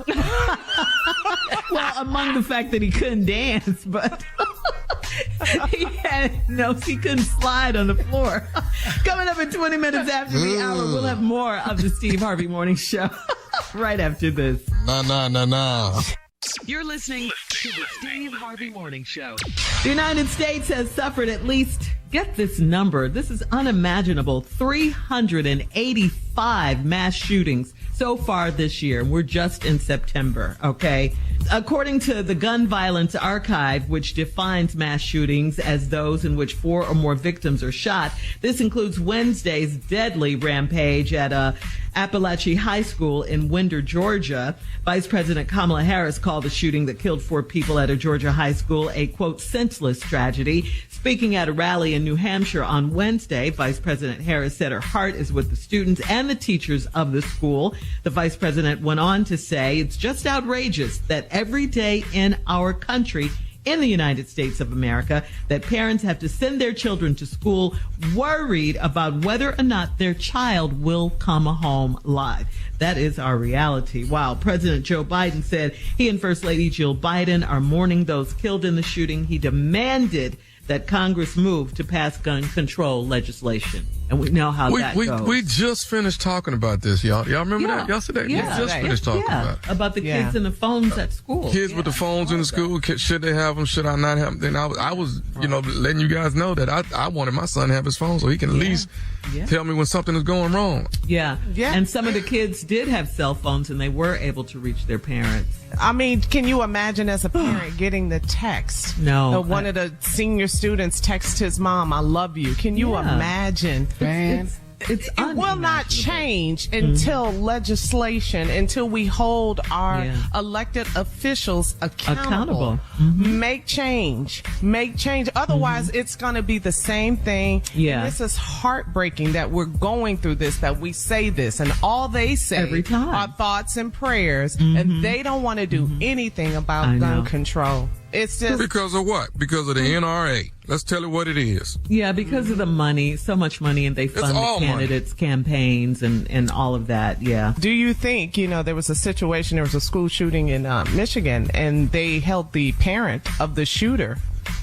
Speaker 6: Well, among the fact that he couldn't dance, but he couldn't slide on the floor. Coming up in 20 minutes after the hour, we'll have more of the Steve Harvey Morning Show right after this.
Speaker 4: Nah.
Speaker 9: You're listening to the Steve Harvey Morning Show.
Speaker 6: The United States has suffered at least, get this number, this is unimaginable, 385 mass shootings so far this year. We're just in September, okay? According to the Gun Violence Archive, which defines mass shootings as those in which 4 or more victims are shot, this includes Wednesday's deadly rampage at Appalachian High School in Winder, Georgia. Vice President Kamala Harris called the shooting that killed 4 people at a Georgia high school a, quote, senseless tragedy. Speaking at a rally in New Hampshire on Wednesday, Vice President Harris said her heart is with the students and the teachers of the school. The Vice President went on to say it's just outrageous that every day in our country, in the United States of America, that parents have to send their children to school worried about whether or not their child will come home alive. That is our reality. Wow. President Joe Biden said he and First Lady Jill Biden are mourning those killed in the shooting. He demanded that Congress move to pass gun control legislation. And we know how that goes.
Speaker 4: We just finished talking about this, y'all. Y'all remember that yesterday?
Speaker 6: Yeah.
Speaker 4: We just finished talking about it.
Speaker 6: the kids and the phones at school.
Speaker 4: Kids with the phones in the school, should they have them? Should I not have them? Then I was, letting you guys know that I wanted my son to have his phone so he can at least tell me when something is going wrong.
Speaker 6: Yeah. And some of the kids did have cell phones and they were able to reach their parents.
Speaker 1: I mean, can you imagine as a parent getting the text?
Speaker 6: No.
Speaker 1: One of the senior students text his mom, I love you. Can you imagine?
Speaker 5: Man.
Speaker 6: It's
Speaker 1: It will not change until legislation, until we hold our elected officials accountable. Make change. Otherwise, it's going to be the same thing.
Speaker 6: Yeah.
Speaker 1: And this is heartbreaking that we're going through this, that we say this, and all they say
Speaker 6: Every time.
Speaker 1: are thoughts and prayers, and they don't want to do anything about gun control. It's just
Speaker 4: Because of what? Because of the NRA. Let's tell it what it is.
Speaker 6: Yeah, because of the money, so much money, and they fund the
Speaker 4: all money.
Speaker 6: candidates' campaigns and all of that. Yeah.
Speaker 1: Do you think, there was a situation, there was a school shooting in Michigan, and they held the parent of the shooter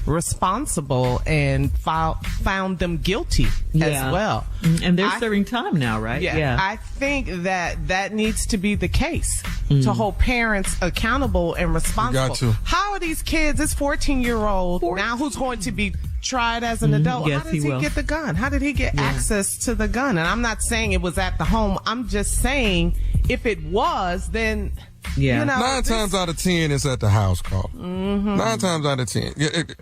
Speaker 1: responsible and found them guilty as well.
Speaker 6: And they're serving time now, right?
Speaker 1: Yeah. I think that needs to be the case, to hold parents accountable and responsible.
Speaker 4: Got to.
Speaker 1: How are these kids, this 14-year-old, now who's going to be tried as an adult?
Speaker 6: Yes,
Speaker 1: How does he
Speaker 6: will.
Speaker 1: get the gun? How did he get access to the gun? And I'm not saying it was at the home. I'm just saying if it was, then...
Speaker 6: Yeah.
Speaker 4: 9 times out of 10, it's at the house call. 9 times out of 10.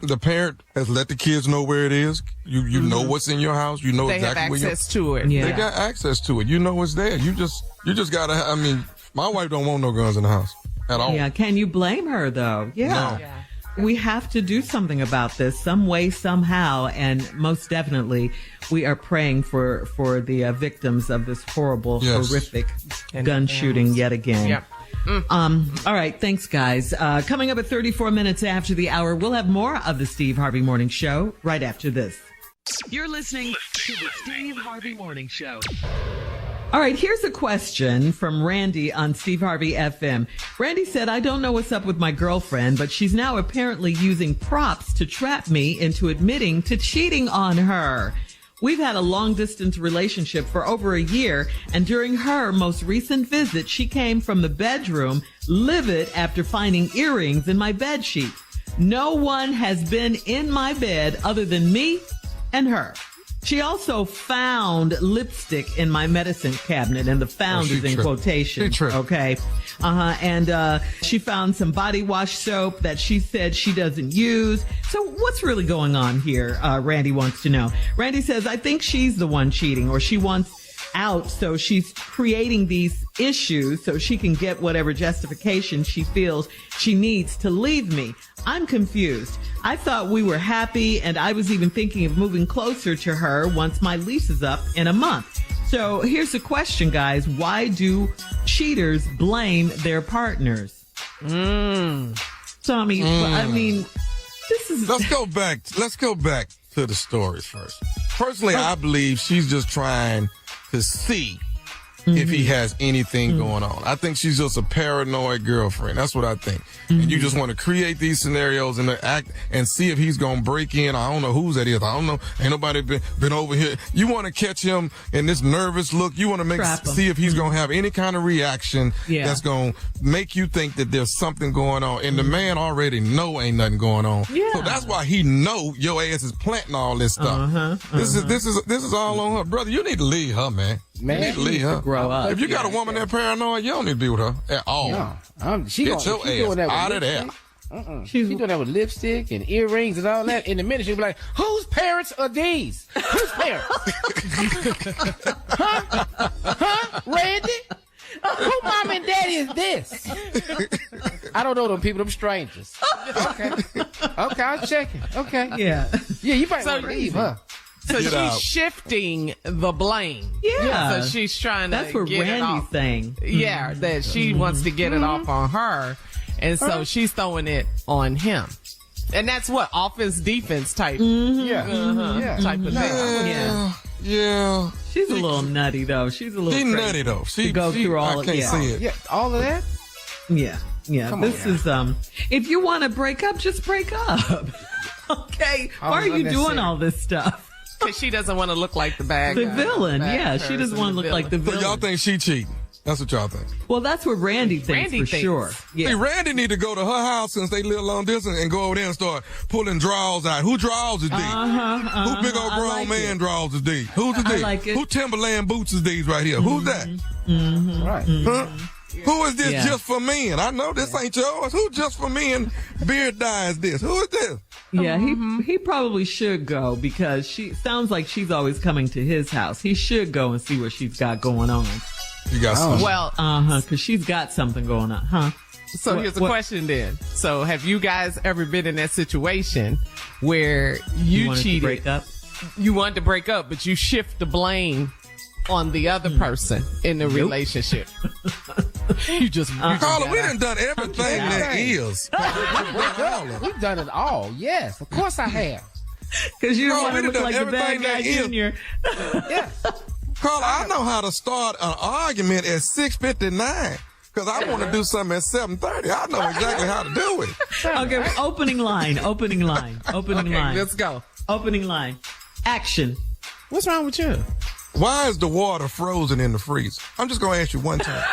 Speaker 4: The parent has let the kids know where it is. You know what's in your house. You know
Speaker 1: They
Speaker 4: exactly
Speaker 1: have
Speaker 4: where
Speaker 1: access to it.
Speaker 6: Yeah.
Speaker 4: They got access to it. You know it's there. You just gotta, my wife don't want no guns in the house at all.
Speaker 6: Yeah. Can you blame her, though? Yeah.
Speaker 4: No.
Speaker 6: We have to do something about this some way, somehow. And most definitely, we are praying for the victims of this horrible, horrific gun shooting yet again.
Speaker 1: Yep.
Speaker 6: All right. Thanks, guys. Coming up at 34 minutes after the hour, we'll have more of the Steve Harvey Morning Show right after this.
Speaker 9: You're listening to the Steve Harvey Morning Show.
Speaker 6: All right, here's a question from Randy on Steve Harvey FM. Randy said, I don't know what's up with my girlfriend, but she's now apparently using props to trap me into admitting to cheating on her. We've had a long-distance relationship for over a year, and during her most recent visit, she came from the bedroom livid after finding earrings in my bedsheet. No one has been in my bed other than me and her. She also found lipstick in my medicine cabinet, and the found is in quotation. Okay. And she found some body wash soap that she said she doesn't use. So what's really going on here? Randy wants to know. Randy says, I think she's the one cheating, or she wants out, so she's creating these issues so she can get whatever justification she feels she needs to leave me. I'm confused. I thought we were happy, and I was even thinking of moving closer to her once my lease is up in a month. So here's the question, guys. Why do cheaters blame their partners? Tommy, I mean, this is...
Speaker 4: Let's go back to the stories first. Personally, I believe she's just trying to see if he has anything going on. I think she's just a paranoid girlfriend. That's what I think. And you just want to create these scenarios and act and see if he's going to break in. I don't know whose that is. I don't know. Ain't nobody been over here. You want to catch him in this nervous look. You want to see if he's going to have any kind of reaction that's going to make you think that there's something going on. And the man already know ain't nothing going on. So that's why he know your ass is planting all this stuff. This is all on her. Brother, you need to leave her, man. You need to leave her.
Speaker 6: Grow up.
Speaker 4: If you got a woman that paranoid, you don't need to be with her at all.
Speaker 5: Get your ass
Speaker 4: out of there.
Speaker 5: She's doing that with lipstick and earrings and all that. In a minute, she'll be like, whose parents are these? Whose parents? Huh? Randy? Who mom and daddy is this? I don't know them people, them strangers. Okay, I'll check it. Okay.
Speaker 6: Yeah,
Speaker 5: you might want to leave, huh?
Speaker 1: So she's shifting the blame.
Speaker 6: Yeah.
Speaker 1: So she's trying to
Speaker 6: That's what
Speaker 1: get
Speaker 6: Randy's
Speaker 1: it off.
Speaker 6: saying.
Speaker 1: Yeah, that she wants to get it off on her. And so she's throwing it on him. And that's what offense defense type. Type of thing.
Speaker 4: Yeah.
Speaker 6: She's a little nutty though. She's
Speaker 4: nutty though. She
Speaker 6: goes through all
Speaker 4: I can't see it.
Speaker 5: Yeah, all of that?
Speaker 6: Yeah. This is if you want to break up, just break up. Okay. Why are you doing all this stuff?
Speaker 1: Because she doesn't want to look like the bad
Speaker 6: guy.
Speaker 1: The
Speaker 6: villain. Yeah, she doesn't want to look like the villain.
Speaker 4: So y'all think she cheating? That's what y'all think.
Speaker 6: Well, that's what Randy thinks for sure. Yeah.
Speaker 4: See, Randy need to go to her house since they live long distance and go over there and start pulling drawers out. Who drawers is these? Who big old grown man drawers is these? Who's these? Who Timberland boots is these right here? Who's that?
Speaker 5: Right.
Speaker 4: Huh? Who is this just for men? I know this ain't yours. Who just for men beard dye is this? Who is this?
Speaker 6: Yeah, he probably should go because she sounds like she's always coming to his house. He should go and see what she's got going on.
Speaker 4: You got something.
Speaker 1: Well,
Speaker 6: because she's got something going on, huh?
Speaker 1: So here's the question then. So have you guys ever been in that situation where you cheated?
Speaker 6: To break up?
Speaker 1: You wanted to break up, but you shift the blame on the other person in the relationship. You just
Speaker 4: Carla, we done everything there is.
Speaker 5: We've done it all. Yes, of course I have.
Speaker 6: Because you don't want to look like the bad guy junior.
Speaker 5: Yeah.
Speaker 4: Carla, I know how to start an argument at 6:59 because I want to do something at 7:30. I know exactly how to do it.
Speaker 6: Okay, opening line.
Speaker 1: Let's go.
Speaker 6: Opening line. Action.
Speaker 1: What's wrong with you?
Speaker 4: Why is the water frozen in the freezer? I'm just going to ask you one time.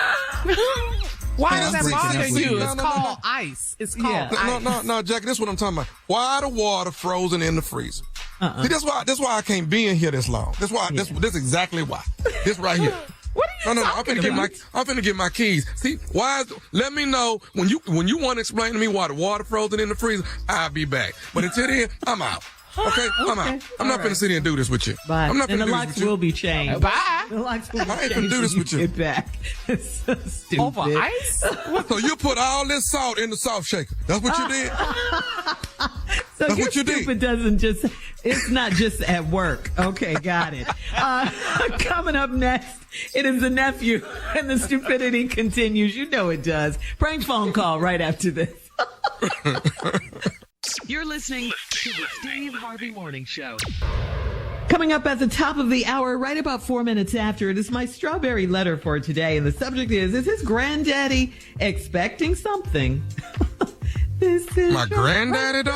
Speaker 1: Why does that bother you? It's called ice. It's called ice.
Speaker 4: No, Jackie, this is what I'm talking about. Why the water frozen in the freezer? See, that's why I can't be in here this long. This is exactly why. This right here.
Speaker 1: What are you talking about?
Speaker 4: I'm finna get my keys. See, let me know when you want to explain to me why the water frozen in the freezer, I'll be back. But until then, I'm out. Okay, I'm out. I'm not finna sit here and do this with you.
Speaker 6: Bye.
Speaker 4: I'm not
Speaker 6: and
Speaker 4: finna
Speaker 6: the locks will be changed.
Speaker 1: Bye.
Speaker 6: The locks will be changed.
Speaker 4: I ain't finna do this with you.
Speaker 6: Get back. It's so stupid.
Speaker 1: Over ice?
Speaker 4: So you put all this salt in the salt shaker. That's what you did?
Speaker 6: So
Speaker 4: That's
Speaker 6: your
Speaker 4: what you
Speaker 6: stupid
Speaker 4: did.
Speaker 6: it's not just at work. Okay, got it. Coming up next, it is the nephew, and the stupidity continues. You know it does. Prank phone call right after this.
Speaker 9: You're listening to the Steve Harvey Morning Show.
Speaker 6: Coming up at the top of the hour, right about 4 minutes after, it is my strawberry letter for today. And the subject is his granddaddy expecting something? This is
Speaker 4: my granddaddy, dog?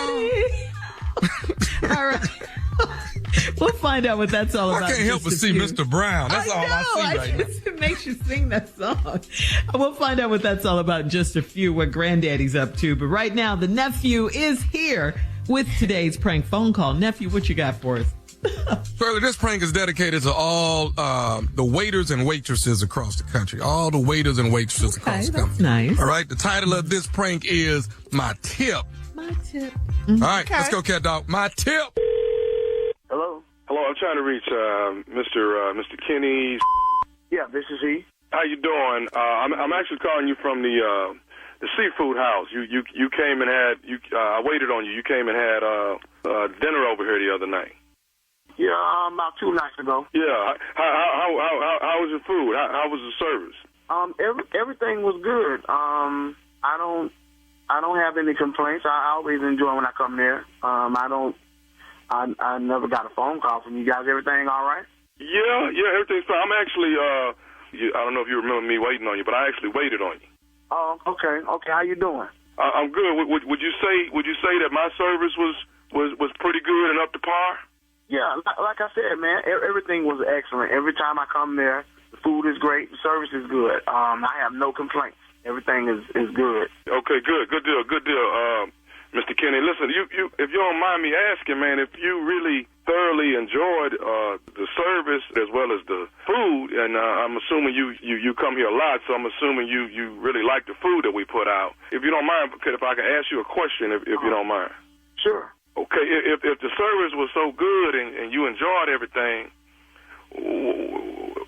Speaker 6: All right. We'll find out what that's all about.
Speaker 4: I can't help but see Mr. Brown. That's all I see right now.
Speaker 6: It makes you sing that song. We'll find out what that's all about in just a few, what Granddaddy's up to. But right now, the nephew is here with today's prank phone call. Nephew, what you got for us?
Speaker 4: Shirley, this prank is dedicated to all the waiters and waitresses across the country. All the waiters and waitresses across the country.
Speaker 6: That's nice.
Speaker 4: All right, the title of this prank is My Tip.
Speaker 6: My tip.
Speaker 4: All right, let's go, cat dog. My tip.
Speaker 7: Hello? Hello, I'm trying to reach Mr. Kenny.
Speaker 10: Yeah, this is he.
Speaker 7: How you doing? I'm actually calling you from the seafood house. You came and had I waited on you. You came and had dinner over here the other night.
Speaker 10: Yeah, about 2 nights ago.
Speaker 7: Yeah. How was your food? How was the service?
Speaker 10: Everything was good. I don't have any complaints. I always enjoy when I come there. I never got a phone call from you guys. Everything all right?
Speaker 7: Yeah, everything's fine. I'm actually I don't know if you remember me waiting on you, but I actually waited on you.
Speaker 10: Oh, okay. How you doing?
Speaker 7: I'm good. Would you say that my service was pretty good and up to par?
Speaker 10: Yeah, like I said, man, everything was excellent. Every time I come there, the food is great, the service is good. I have no complaints. Everything is good.
Speaker 7: Okay, good deal. Mr. Kenny, listen, you if you don't mind me asking, man, if you really thoroughly enjoyed the service as well as the food, and I'm assuming you come here a lot, so I'm assuming you really like the food that we put out. If you don't mind, if I can ask you a question, if you don't mind.
Speaker 10: Sure.
Speaker 7: Okay, if the service was so good and you enjoyed everything,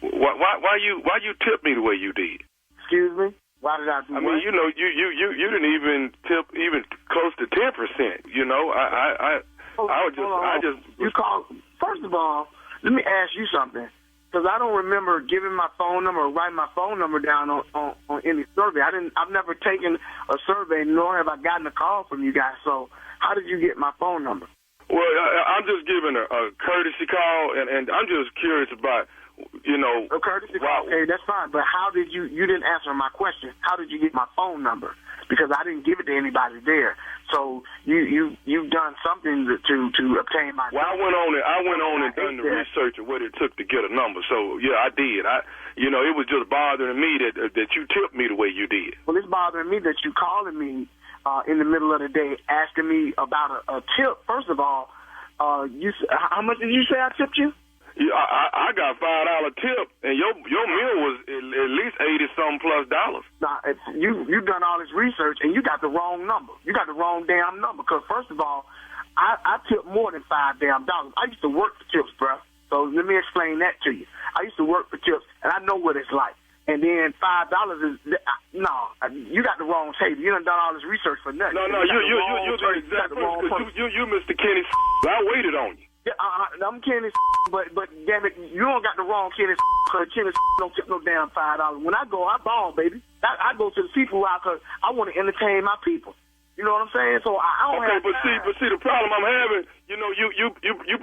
Speaker 7: why you tip me the way you did?
Speaker 10: Excuse me? Why did I do that?
Speaker 7: I mean, you know, you didn't even tip even close to 10%. You know,
Speaker 10: You call. First of all, let me ask you something, because I don't remember giving my phone number or writing my phone number down on any survey. I've never taken a survey, nor have I gotten a call from you guys. So how did you get my phone number?
Speaker 7: Well, I'm just giving a courtesy call, and I'm just curious about. You know,
Speaker 10: a courtesy call. Okay, that's fine. But how did you didn't answer my question? How did you get my phone number? Because I didn't give it to anybody there. So you've done something to obtain my.
Speaker 7: Well, I went on and done the research of what it took to get a number. So yeah, I did. It was just bothering me that you tipped me the way you did.
Speaker 10: Well, it's bothering me that you calling me in the middle of the day asking me about a tip. First of all, how much did you say I tipped you?
Speaker 7: Yeah, I got $5 tip, and your meal was at least $80-something+.
Speaker 10: Now, you done all this research, and you got the wrong number. You got the wrong damn number. Because first of all, I tip more than $5 damn. I used to work for tips, bro. So let me explain that to you. I used to work for tips, and I know what it's like. And then $5 is you got the wrong table. You done all this research for nothing.
Speaker 7: No, you're the exact person. You Mr. Kenny. I waited on you.
Speaker 10: Yeah, I'm Kenny, but damn it, you don't got the wrong Kenny, because Kenny don't tip no damn $5. When I go, I ball, baby. I go to the seafood house because I want to entertain my people. You know what I'm saying? So I don't have time.
Speaker 7: But see, the problem I'm having, you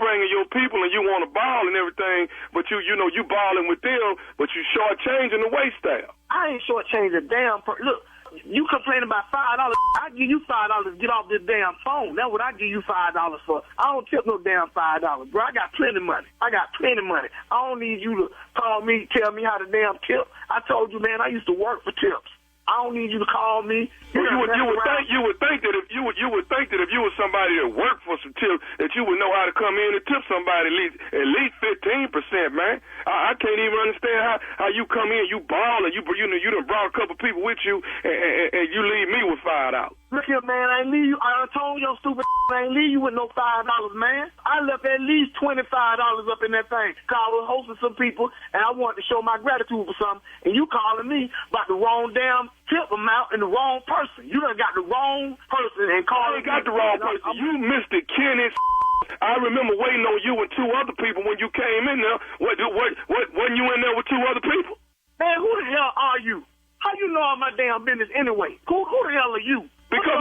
Speaker 7: bringing your people and you want to ball and everything, but you balling with them, but you shortchanging the waist style.
Speaker 10: I ain't shortchanging a damn look. You complain about $5. I give you $5 to get off this damn phone. That's what I give you $5 for. I don't tip no damn $5, bro. I got plenty of money. I don't need you to call me, tell me how to damn tip. I told you, man, I used to work for tips. I don't need you to call me.
Speaker 7: You would think that if you were somebody that worked for some tips, that you would know how to come in and tip somebody at least 15%, man. I can't even understand how you come in, you ball, and you done brought a couple people with you, and you leave me with $5.
Speaker 10: Look here, man, I ain't leave you. I told your stupid I ain't leave you with no $5, man. I left at least $25 up in that thing. Cause I was hosting some people, and I wanted to show my gratitude for something, and you calling me about the wrong damn tip amount and the wrong person. You done got the wrong person and calling me.
Speaker 7: I ain't got the wrong person. You Mr. Kenny. I remember waiting on you and 2 other people when you came in there. Wasn't you in there with 2 other people?
Speaker 10: Man, who the hell are you? How you know all my damn business anyway? Who the hell are you?
Speaker 7: Because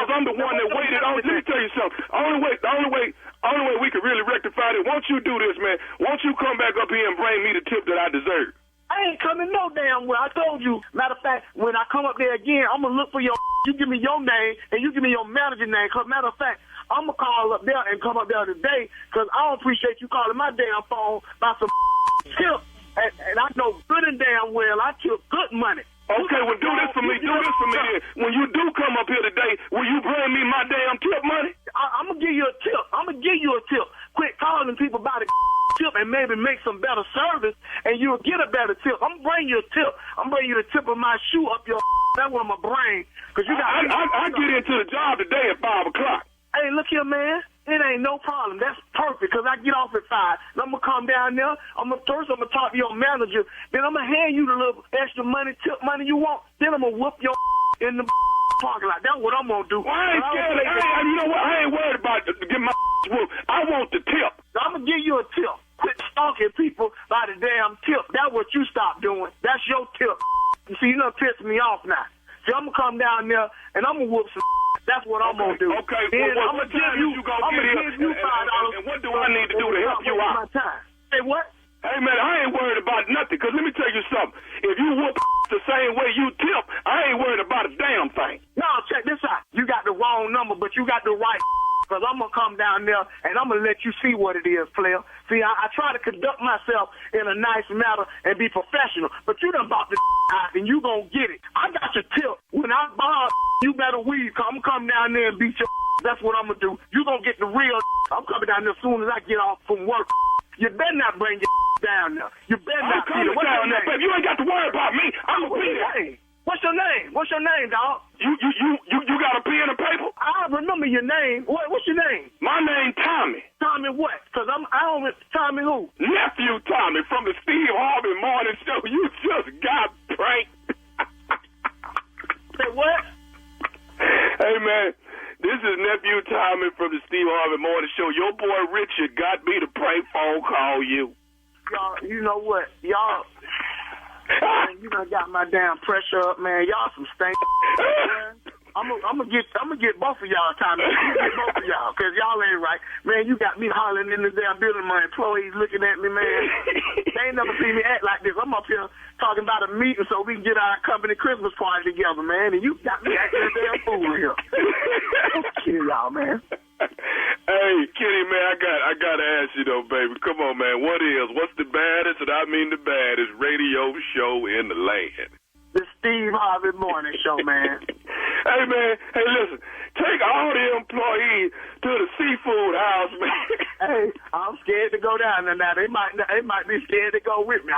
Speaker 7: I'm the one that waited on. Let me tell you something. The only way we could really rectify it. Once you do this, man, won't you come back up here and bring me the tip that I deserve?
Speaker 10: I ain't coming no damn well. I told you. Matter of fact, when I come up there again, I'm going to look for your you give me your name and you give me your manager name. Because matter of fact, I'm going to call up there and come up there today because I don't appreciate you calling my damn phone about some tip. And I know good and damn well I took good money.
Speaker 7: Okay, well, do this for me. Do this for me here. When you do come up here today, will you bring me my damn tip money?
Speaker 10: I'm going to give you a tip. I'm going to give you a tip. Quit calling people about a tip and maybe make some better service, and you'll get a better tip. I'm going to bring you a tip. I'm going to bring you the tip of my shoe up your That's what I'm going to bring. Cause you got
Speaker 7: I get into the job today at 5 o'clock.
Speaker 10: Hey, look here, man. It ain't no problem. That's perfect because I get off at 5. And I'm going to come down there. First, I'm going to talk to your manager. Then I'm going to hand you the little extra money, tip money you want. Then I'm going to whoop your in the parking lot. That's what I'm going to do.
Speaker 7: Well, I ain't scared. You know what? I ain't worried about getting my whoop. I want the tip.
Speaker 10: I'm going to give you a tip. Quit stalking people by the damn tip. That's what you stop doing. That's your tip. You see, you done pissed me off now. See, I'm going to come down there and I'm going to whoop some. That's what I'm going to do.
Speaker 7: Okay,
Speaker 10: then
Speaker 7: well,
Speaker 10: I'm going to give you $5.
Speaker 7: And what do I need to do to help you out?
Speaker 10: Hey, what?
Speaker 7: Hey, man, I ain't worried about nothing, because let me tell you something. If you whoop the same way you tip, I ain't worried about a damn thing.
Speaker 10: No, check this out. You got the wrong number, but you got the right because I'm going to come down there and I'm going to let you see what it is, player. See, I try to conduct myself in a nice manner and be professional, but you done bought the out and you going to get it. I got your tip. When I buy you better weave. I'm come down there and beat your That's what I'm going to do. You going to get the real I'm coming down there as soon as I get off from work. You better not bring your down there. You better not be there.
Speaker 7: What's down there, baby? You ain't got to worry about me. I'm going to be there.
Speaker 10: What's your name? What's your name, dog?
Speaker 7: You got a pen and paper?
Speaker 10: I remember your name. What's your name?
Speaker 7: My name Tommy.
Speaker 10: Tommy what? Because I don't Tommy who?
Speaker 7: Nephew Tommy from the Steve Harvey Morning Show. You just got pranked.
Speaker 10: Say what?
Speaker 7: Hey, man. This is Nephew Tommy from the Steve Harvey Morning Show. Your boy Richard got me to prank phone call you.
Speaker 10: Y'all, you know what? Y'all... Man, you done got my damn pressure up, man. Y'all some stank. I'm gonna get both of y'all, Tommy. I'm gonna get both of y'all, cause y'all ain't right, man. You got me hollering in the damn building. My employees looking at me, man. They ain't never seen me act like this. I'm up here talking about a meeting so we can get our company Christmas party together, man. And you got me acting a damn fool here. Kill y'all, man.
Speaker 7: Hey, Kitty, man, I gotta ask you though, baby. Come on, man. What's the baddest, and I mean the baddest, radio show in the land?
Speaker 10: The Steve Harvey Morning Show, man.
Speaker 7: Hey, man. Hey, listen. Take all the employees to the seafood house, man.
Speaker 10: Hey, I'm scared to go down there now. They might be scared to go with me.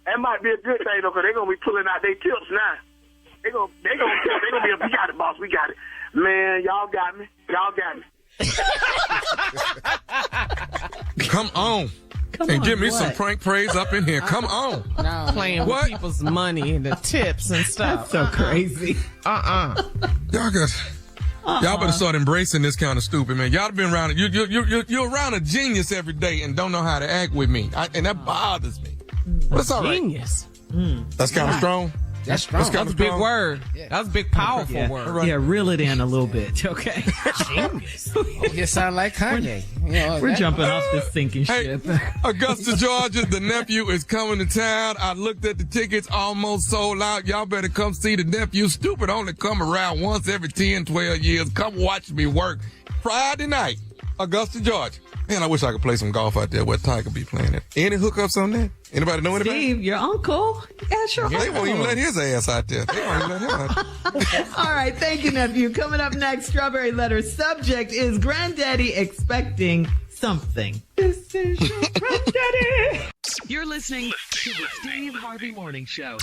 Speaker 10: That might be a good thing though, because they're gonna be pulling out their tips now. They gonna be we got it, boss. We got it, man. Y'all got me.
Speaker 4: Come on. Give me some prank praise up in here. Come on.
Speaker 1: No, playing with people's money and the tips and stuff.
Speaker 6: That's so crazy.
Speaker 4: Y'all better start embracing this kind of stupid, man. Y'all been around you're around a genius every day and don't know how to act with me. And that bothers me. But it's all right.
Speaker 1: Genius.
Speaker 4: That's kind of strong.
Speaker 5: That's strong.
Speaker 1: That's a big word. Yeah. That's a big, powerful word.
Speaker 6: Right. Yeah, reel it in a little bit, okay?
Speaker 1: Genius.
Speaker 5: You sound like Kanye.
Speaker 6: We're jumping off this sinking ship.
Speaker 4: Augusta, Georgia, the nephew is coming to town. I looked at the tickets, almost sold out. Y'all better come see the nephew. Stupid only come around once every 10, 12 years. Come watch me work. Friday night, Augusta, Georgia. Man, I wish I could play some golf out there where Ty could be playing it. Any hookups on that? Anybody know anybody?
Speaker 6: Steve, your uncle? Yes, your uncle.
Speaker 4: They won't even let his ass out there. They won't even let him out.
Speaker 6: All right, thank you, nephew. Coming up next, Strawberry Letter subject is Granddaddy expecting something. This is your Granddaddy.
Speaker 9: You're listening to the Steve Harvey Morning Show.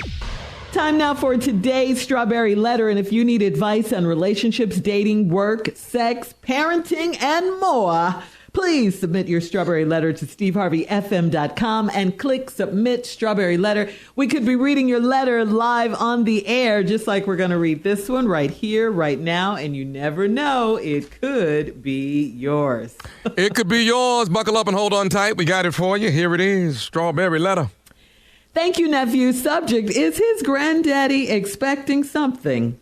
Speaker 6: Time now for today's Strawberry Letter. And if you need advice on relationships, dating, work, sex, parenting, and more, please submit your Strawberry Letter to steveharveyfm.com and click Submit Strawberry Letter. We could be reading your letter live on the air, just like we're going to read this one right here, right now. And you never know, it could be yours.
Speaker 4: It could be yours. Buckle up and hold on tight. We got it for you. Here it is, Strawberry Letter.
Speaker 6: Thank you, nephew. Subject, is his granddaddy expecting something?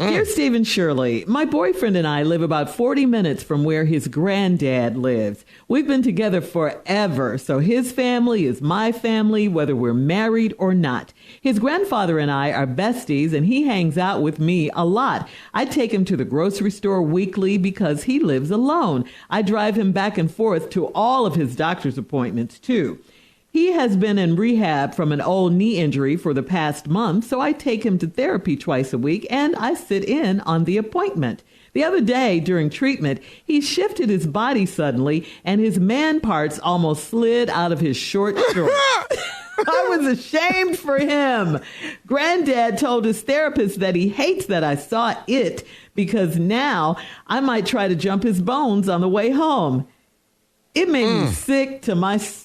Speaker 6: Dear Stephen Shirley, my boyfriend and I live about 40 minutes from where his granddad lives. We've been together forever, so his family is my family, whether we're married or not. His grandfather and I are besties, and he hangs out with me a lot. I take him to the grocery store weekly because he lives alone. I drive him back and forth to all of his doctor's appointments, too. He has been in rehab from an old knee injury for the past month, so I take him to therapy twice a week, and I sit in on the appointment. The other day, during treatment, he shifted his body suddenly, and his man parts almost slid out of his short shorts. I was ashamed for him. Granddad told his therapist that he hates that I saw it because now I might try to jump his bones on the way home. It made me sick to my stomach.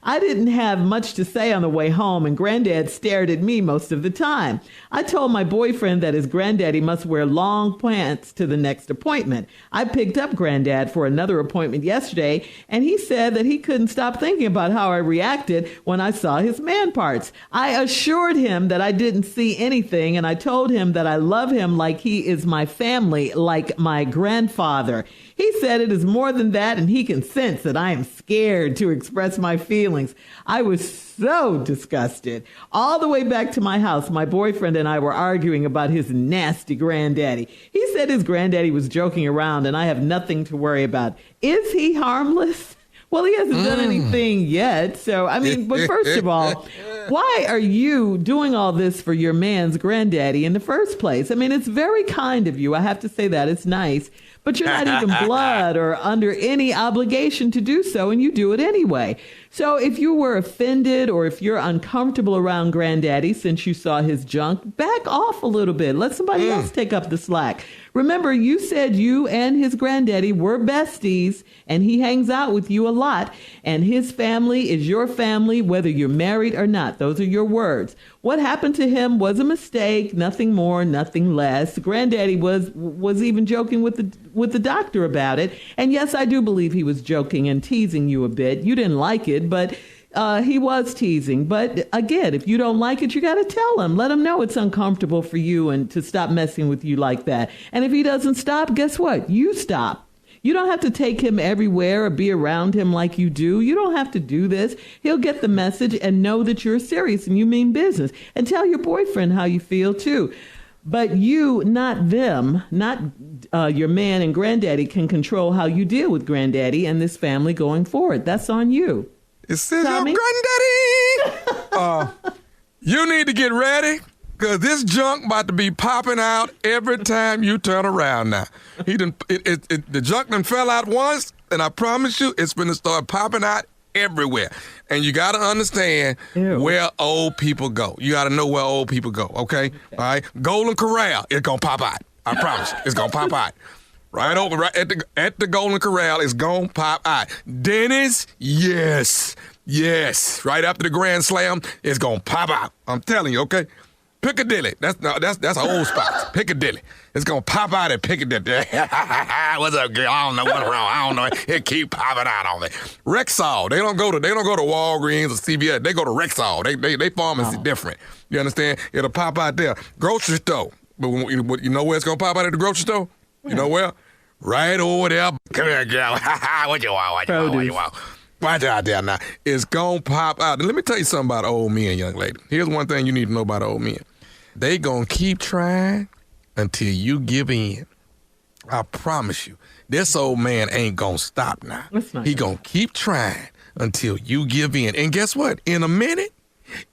Speaker 6: I didn't have much to say on the way home, and Granddad stared at me most of the time. I told my boyfriend that his granddaddy must wear long pants to the next appointment. I picked up Granddad for another appointment yesterday, and he said that he couldn't stop thinking about how I reacted when I saw his man parts. I assured him that I didn't see anything, and I told him that I love him like he is my family, like my grandfather. He said it is more than that, and he can sense that I am scared to express my feelings. I was so disgusted. All the way back to my house, my boyfriend and I were arguing about his nasty granddaddy. He said his granddaddy was joking around, and I have nothing to worry about. Is he harmless? Well, he hasn't done anything yet. So, I mean, but first of all, why are you doing all this for your man's granddaddy in the first place? I mean, it's very kind of you. I have to say that. It's nice. But you're not even blood or under any obligation to do so, and you do it anyway. So if you were offended or if you're uncomfortable around Granddaddy since you saw his junk, back off a little bit. Let somebody else take up the slack. Remember, you said you and his granddaddy were besties, and he hangs out with you a lot, and his family is your family, whether you're married or not. Those are your words. What happened to him was a mistake, nothing more, nothing less. Granddaddy was even joking with the doctor about it. And yes, I do believe he was joking and teasing you a bit. You didn't like it, but he was teasing. But again, if you don't like it, you got to tell him. Let him know it's uncomfortable for you and to stop messing with you like that. And if he doesn't stop, guess what? You stop. You don't have to take him everywhere or be around him like you do. You don't have to do this. He'll get the message and know that you're serious and you mean business. And tell your boyfriend how you feel, too. But you, not them, not your man and Granddaddy, can control how you deal with Granddaddy and this family going forward. That's on you.
Speaker 4: It says your Granddaddy. You need to get ready, because this junk about to be popping out every time you turn around now. The junk done fell out once, and I promise you it's going to start popping out everywhere. And you got to understand where old people go. You got to know where old people go, okay? All right? Golden Corral, it's going to pop out. I promise you, it's going to pop out. Right over, right at the Golden Corral, it's going to pop out. Denny's, yes. Right after the Grand Slam, it's going to pop out. I'm telling you, okay? Piccadilly, that's an old spot. Piccadilly, it's gonna pop out at Piccadilly. What's up, girl? I don't know what's wrong. I don't know. It keep popping out on me. Rexall, they don't go to Walgreens or CVS. They go to Rexall. They pharmacy different. You understand? It'll pop out there. Grocery store, but you know where it's gonna pop out at the grocery store? You know where? Right over there. Come here, girl. What you want? Watch out there now. It's going to pop out. And let me tell you something about old men, young lady. Here's one thing you need to know about old men. They going to keep trying until you give in. I promise you. This old man ain't going to stop now. He going to keep trying until you give in. And guess what? In a minute,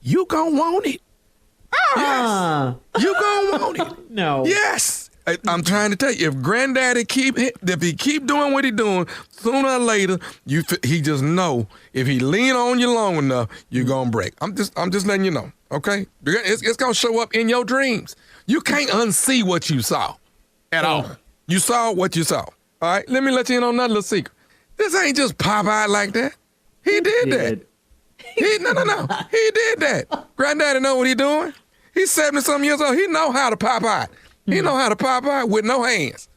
Speaker 4: you going to want it. Yes. You going to want it.
Speaker 6: No.
Speaker 4: Yes. I'm trying to tell you, if Granddaddy keep doing what he doing, sooner or later, he just know if he lean on you long enough, you're gonna break. I'm just letting you know, okay? It's gonna show up in your dreams. You can't unsee what you saw at all. You saw what you saw. All right. Let me let you in on another little secret. This ain't just pop out like that. He did that. No. He did that. Granddaddy know what he doing. He's 70-something years old. He know how to pop out. He know how to pop out with no hands.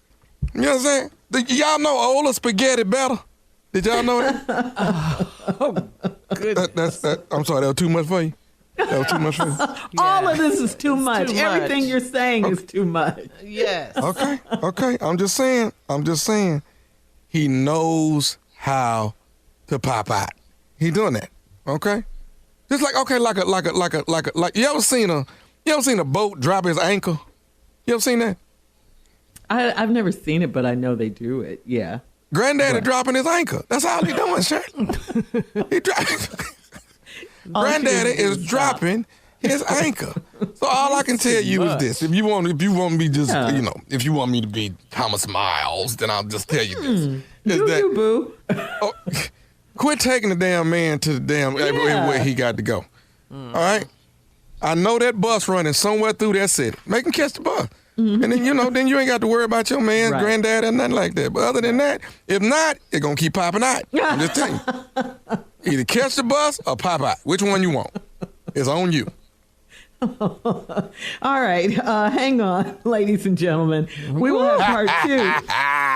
Speaker 4: You know what I'm saying? Y'all know older spaghetti better. Did y'all know that?
Speaker 6: Oh, goodness.
Speaker 4: I'm sorry, that was too much for you? That was too much for you?
Speaker 6: All of this is too much.
Speaker 1: too
Speaker 6: Everything
Speaker 1: much.
Speaker 6: you're saying is too much.
Speaker 1: Yes.
Speaker 4: Okay. I'm just saying. He knows how to pop out. He doing that. Okay? Just like you ever seen a boat drop his ankle? You ever seen that?
Speaker 6: I've never seen it, but I know they do it. Yeah.
Speaker 4: Granddaddy dropping his ankle. That's all he doing, Shirley. He dropping. Granddaddy is dropping his ankle. So all I can tell you is this: if you want me just if you want me to be Thomas Miles, then I'll just tell you this:
Speaker 6: You boo.
Speaker 4: Oh, quit taking the damn man to the damn where he got to go. All right. I know that bus running somewhere through that city. Make him catch the bus. And then, then you ain't got to worry about your man, granddad, or nothing like that. But other than that, if not, it's going to keep popping out. I'm just telling you. Either catch the bus or pop out. Which one you want? It's on you.
Speaker 6: All right. Hang on, ladies and gentlemen. We will have part 2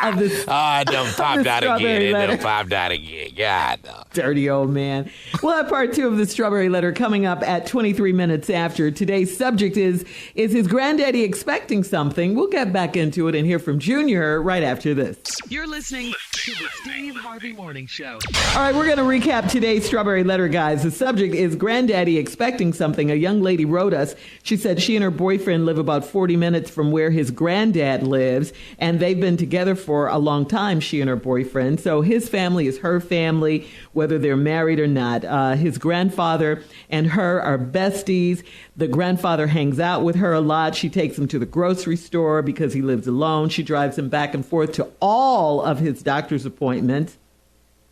Speaker 6: of this.
Speaker 11: It done popped out again. It done popped out again. God, no.
Speaker 6: Dirty old man. We'll have part 2 of the Strawberry Letter coming up at 23 minutes after. Today's subject is his granddaddy expecting something? We'll get back into it and hear from Junior right after this.
Speaker 9: You're listening to the Steve Harvey Morning Show.
Speaker 6: All right, we're going to recap today's Strawberry Letter, guys. The subject is granddaddy expecting something. A young lady wrote us. She said she and her boyfriend live about 40 minutes from where his granddad lives, and they've been together for a long time, she and her boyfriend. So his family is her family, whether they're married or not. His grandfather and her are besties. The grandfather hangs out with her a lot. She takes him to the grocery store because he lives alone. She drives him back and forth to all of his doctor's appointments.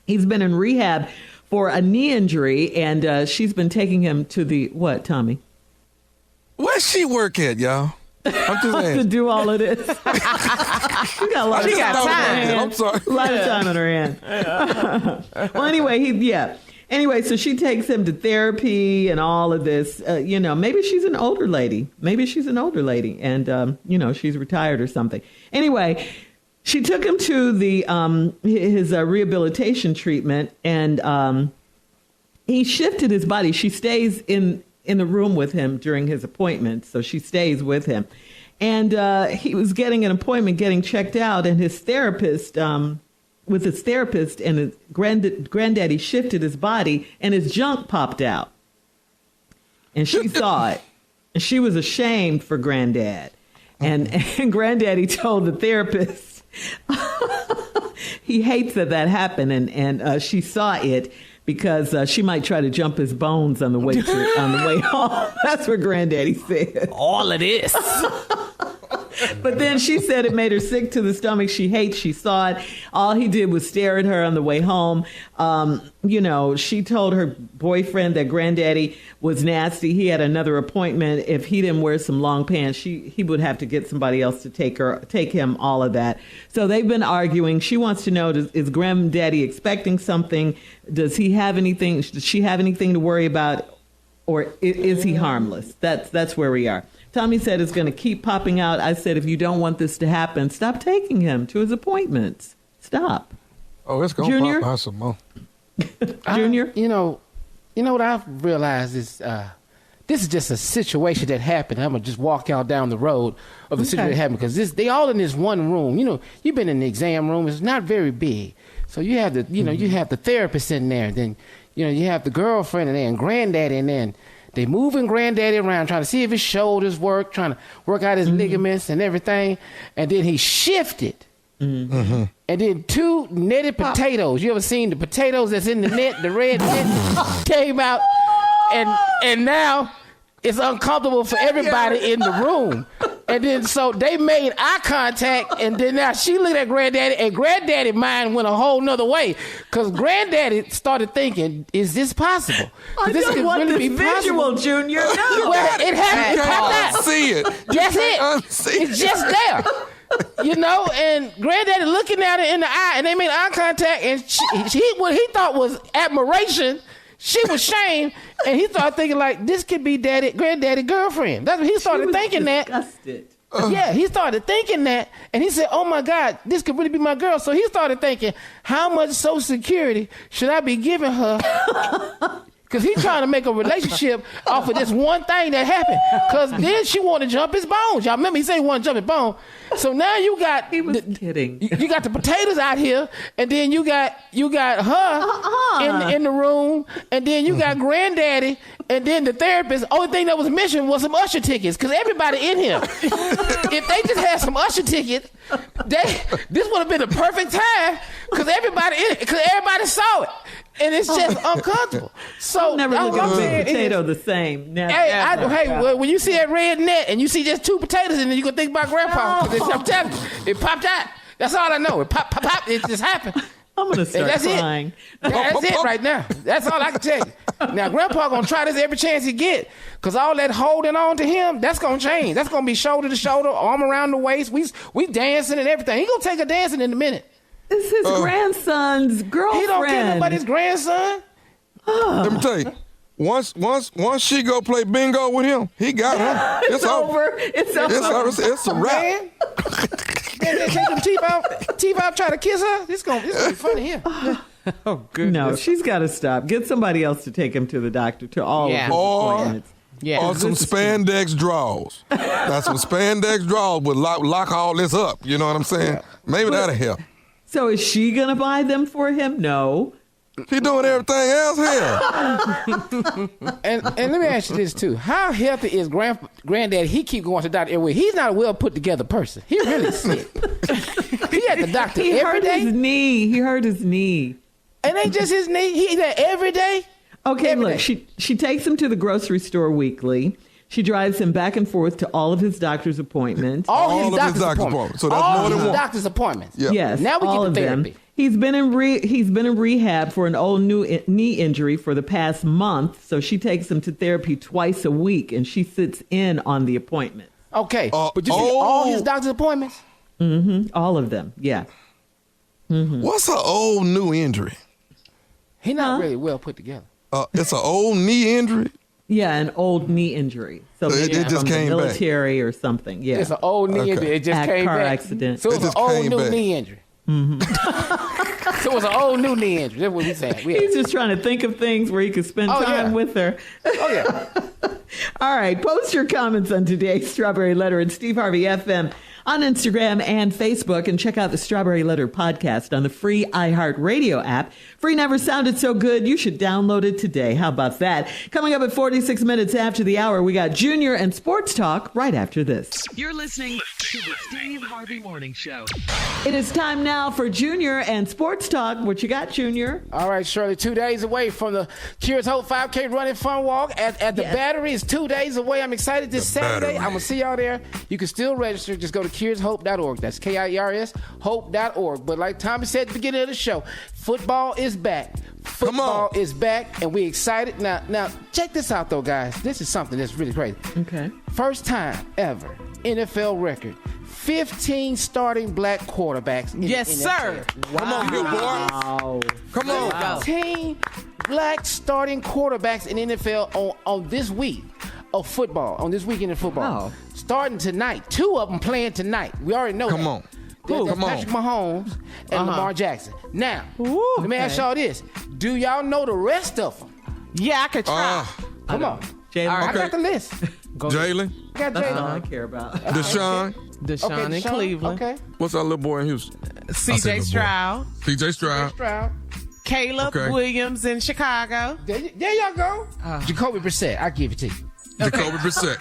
Speaker 6: He's been in rehab for a knee injury, and she's been taking him to the, what, Tommy?
Speaker 4: Where's she work at, y'all? I'm just asking.
Speaker 6: To do all of this. She got a lot of time on her hands.
Speaker 4: I'm sorry.
Speaker 6: A lot of time on her hands. Well, anyway, Anyway, so she takes him to therapy and all of this. Maybe she's an older lady. And, she's retired or something. Anyway, she took him to the his rehabilitation treatment, and he shifted his body. She stays in the room with him during his appointment, so she stays with him. And he was getting an appointment, getting checked out, and his therapist, and his granddaddy shifted his body, and his junk popped out. And she saw it, and she was ashamed for Granddad. And Granddaddy told the therapist he hates that happened, and she saw it because she might try to jump his bones on the way home. That's what Granddaddy said.
Speaker 11: All of this.
Speaker 6: But then she said it made her sick to the stomach. She saw it. All he did was stare at her on the way home. She told her boyfriend that Granddaddy was nasty. He had another appointment. If he didn't wear some long pants, he would have to get somebody else to take him, all of that. So they've been arguing. She wants to know, is Granddaddy expecting something? Does he have anything? Does she have anything to worry about? Or is he harmless? That's where we are. Tommy said it's going to keep popping out. I said, if you don't want this to happen, stop taking him to his appointments. Stop.
Speaker 4: Oh, it's going to pop out some more.
Speaker 6: Junior?
Speaker 5: You know what I've realized is this is just a situation that happened. I'm going to just walk out down the road of the situation that happened because they all in this one room. You've been in the exam room. It's not very big. So you have you have the therapist in there. Then, you have the girlfriend in there and Granddaddy in there. And they moving Granddaddy around, trying to see if his shoulders work, trying to work out his ligaments and everything. And then he shifted. Mm-hmm. And then 2 netted potatoes. You ever seen the potatoes that's in the net, the red net, came out. And now it's uncomfortable for everybody in the room. And then so they made eye contact, and then now she looked at Granddaddy, and Granddaddy's mind went a whole nother way. Because Granddaddy started thinking, is this possible?
Speaker 6: I
Speaker 5: this
Speaker 6: don't want this visual, Junior. No.
Speaker 5: Well, it happened. It popped out.
Speaker 4: See it.
Speaker 5: That's it. It's just there. And Granddaddy looking at her in the eye, and they made eye contact, and what he thought was admiration, she was shamed, and he started thinking like, this could be Granddaddy girlfriend. That's what he started thinking
Speaker 6: disgusted.
Speaker 5: that. Yeah, he started thinking that, and he said, oh my God, this could really be my girl. So he started thinking, how much Social Security should I be giving her Because he's trying to make a relationship off of this one thing that happened. Because then she wanted to jump his bones. Y'all remember he said he wanted to jump his bone. So now you got
Speaker 6: kidding.
Speaker 5: You got the potatoes out here, and then you got her in the room, and then you got Granddaddy, and then the therapist. Only thing that was missing was some usher tickets. Because everybody in here, if they just had some usher tickets, this would have been the perfect time. Because everybody saw it. And it's just uncomfortable. So
Speaker 6: I'll never look at a big potato the same. Never.
Speaker 5: When you see that red net and you see just 2 potatoes in there, you can think about Grandpa. I'm telling you, it popped out. That's all I know. It pop. It just happened.
Speaker 6: I'm going to start crying.
Speaker 5: That's it right now. That's all I can tell you. Now, Grandpa going to try this every chance he get. Because all that holding on to him, that's going to change. That's going to be shoulder to shoulder, arm around the waist. We dancing and everything. He going to take her dancing in a minute.
Speaker 6: It's his grandson's girlfriend.
Speaker 5: He don't care about his grandson.
Speaker 4: Let me tell you, once she go play bingo with him, he got her.
Speaker 6: It's over. It's over.
Speaker 4: It's a wrap.
Speaker 5: They take them teeth out, try to kiss her. This gonna be funny here.
Speaker 1: Oh, goodness.
Speaker 6: No, she's got to stop. Get somebody else to take him to the doctor, to all of his appointments.
Speaker 4: Or some spandex draws. That's some spandex draws would lock all this up. You know what I'm saying? Yeah. Maybe that'll help.
Speaker 6: So is she going to buy them for him? No.
Speaker 4: She doing everything else here.
Speaker 5: and let me ask you this, too. How healthy is Granddaddy? He keep going to the doctor every week. He's not a well-put-together person. He really sick. He at the doctor every day.
Speaker 6: He hurt his knee.
Speaker 5: And ain't just his knee. He's there every day.
Speaker 6: Okay, look, she takes him to the grocery store weekly. She drives him back and forth to all of his doctor's appointments.
Speaker 5: All his doctor's appointments.
Speaker 4: So that's more than one.
Speaker 5: Doctor's appointments.
Speaker 4: Yeah.
Speaker 6: Yes,
Speaker 5: now we
Speaker 6: all
Speaker 5: get the
Speaker 6: of
Speaker 5: therapy.
Speaker 6: them. He's been in rehab for an old knee injury for the past month. So she takes him to therapy twice a week, and she sits in on the appointment.
Speaker 5: Okay, but you see all his doctor's appointments?
Speaker 6: Mm-hmm. All of them. Yeah.
Speaker 4: Mm-hmm. What's an old new injury?
Speaker 5: He's not really well put together.
Speaker 4: It's an old knee injury.
Speaker 6: Yeah, an old knee injury. So maybe
Speaker 4: it just
Speaker 6: from
Speaker 4: came
Speaker 6: the military or something. Yeah,
Speaker 5: it's an old knee injury. It just came
Speaker 6: car
Speaker 5: back.
Speaker 6: Accident.
Speaker 5: So it's an old new knee injury. Mm-hmm. So it's an old new knee injury. That's what he's saying.
Speaker 6: He's just trying to think of things where he could spend time with her.
Speaker 5: Oh yeah.
Speaker 6: All right, post your comments on today's Strawberry Letter at Steve Harvey FM on Instagram and Facebook, and check out the Strawberry Letter podcast on the free iHeartRadio app. Free never sounded so good. You should download it today. How about that? Coming up at 46 minutes after the hour, we got Junior and Sports Talk right after this.
Speaker 9: You're listening to the Steve Harvey Morning Show.
Speaker 6: It is time now for Junior and Sports Talk. What you got, Junior?
Speaker 5: All right, Shirley, 2 days away from the Cures Hope 5K Running Fun Walk at the Battery. It's 2 days away. I'm excited this Saturday. I'm going to see y'all there. You can still register. Just go to cureshope.org. That's KIERS, hope.org. But like Tommy said at the beginning of the show, football is back. Football is back, and we're excited. Now, check this out, though, guys. This is something that's really crazy.
Speaker 6: Okay.
Speaker 5: First time ever, NFL record, 15 starting black quarterbacks in the NFL.
Speaker 1: Sir.
Speaker 4: Wow. Come on, you boy. Come on.
Speaker 5: 15 black starting quarterbacks in the NFL on this week of football, on this weekend of football.
Speaker 6: Wow.
Speaker 5: Starting tonight. 2 of them playing tonight. We already know
Speaker 4: Come
Speaker 5: that.
Speaker 4: on.
Speaker 5: There's Patrick Mahomes and Lamar Jackson. Now, let me ask y'all this. Do y'all know the rest of them?
Speaker 1: Yeah, I could try.
Speaker 5: Come on.
Speaker 6: Jalen.
Speaker 5: I got the list.
Speaker 4: Jalen.
Speaker 5: I got Jalen.
Speaker 6: I care about.
Speaker 1: Deshaun in Cleveland.
Speaker 5: Okay.
Speaker 4: What's our little boy in Houston?
Speaker 1: CJ Stroud.
Speaker 4: CJ Stroud.
Speaker 1: Caleb Williams in Chicago.
Speaker 5: There y'all go. Jacoby Brissett. I give it to you.
Speaker 4: Jacoby Brissett.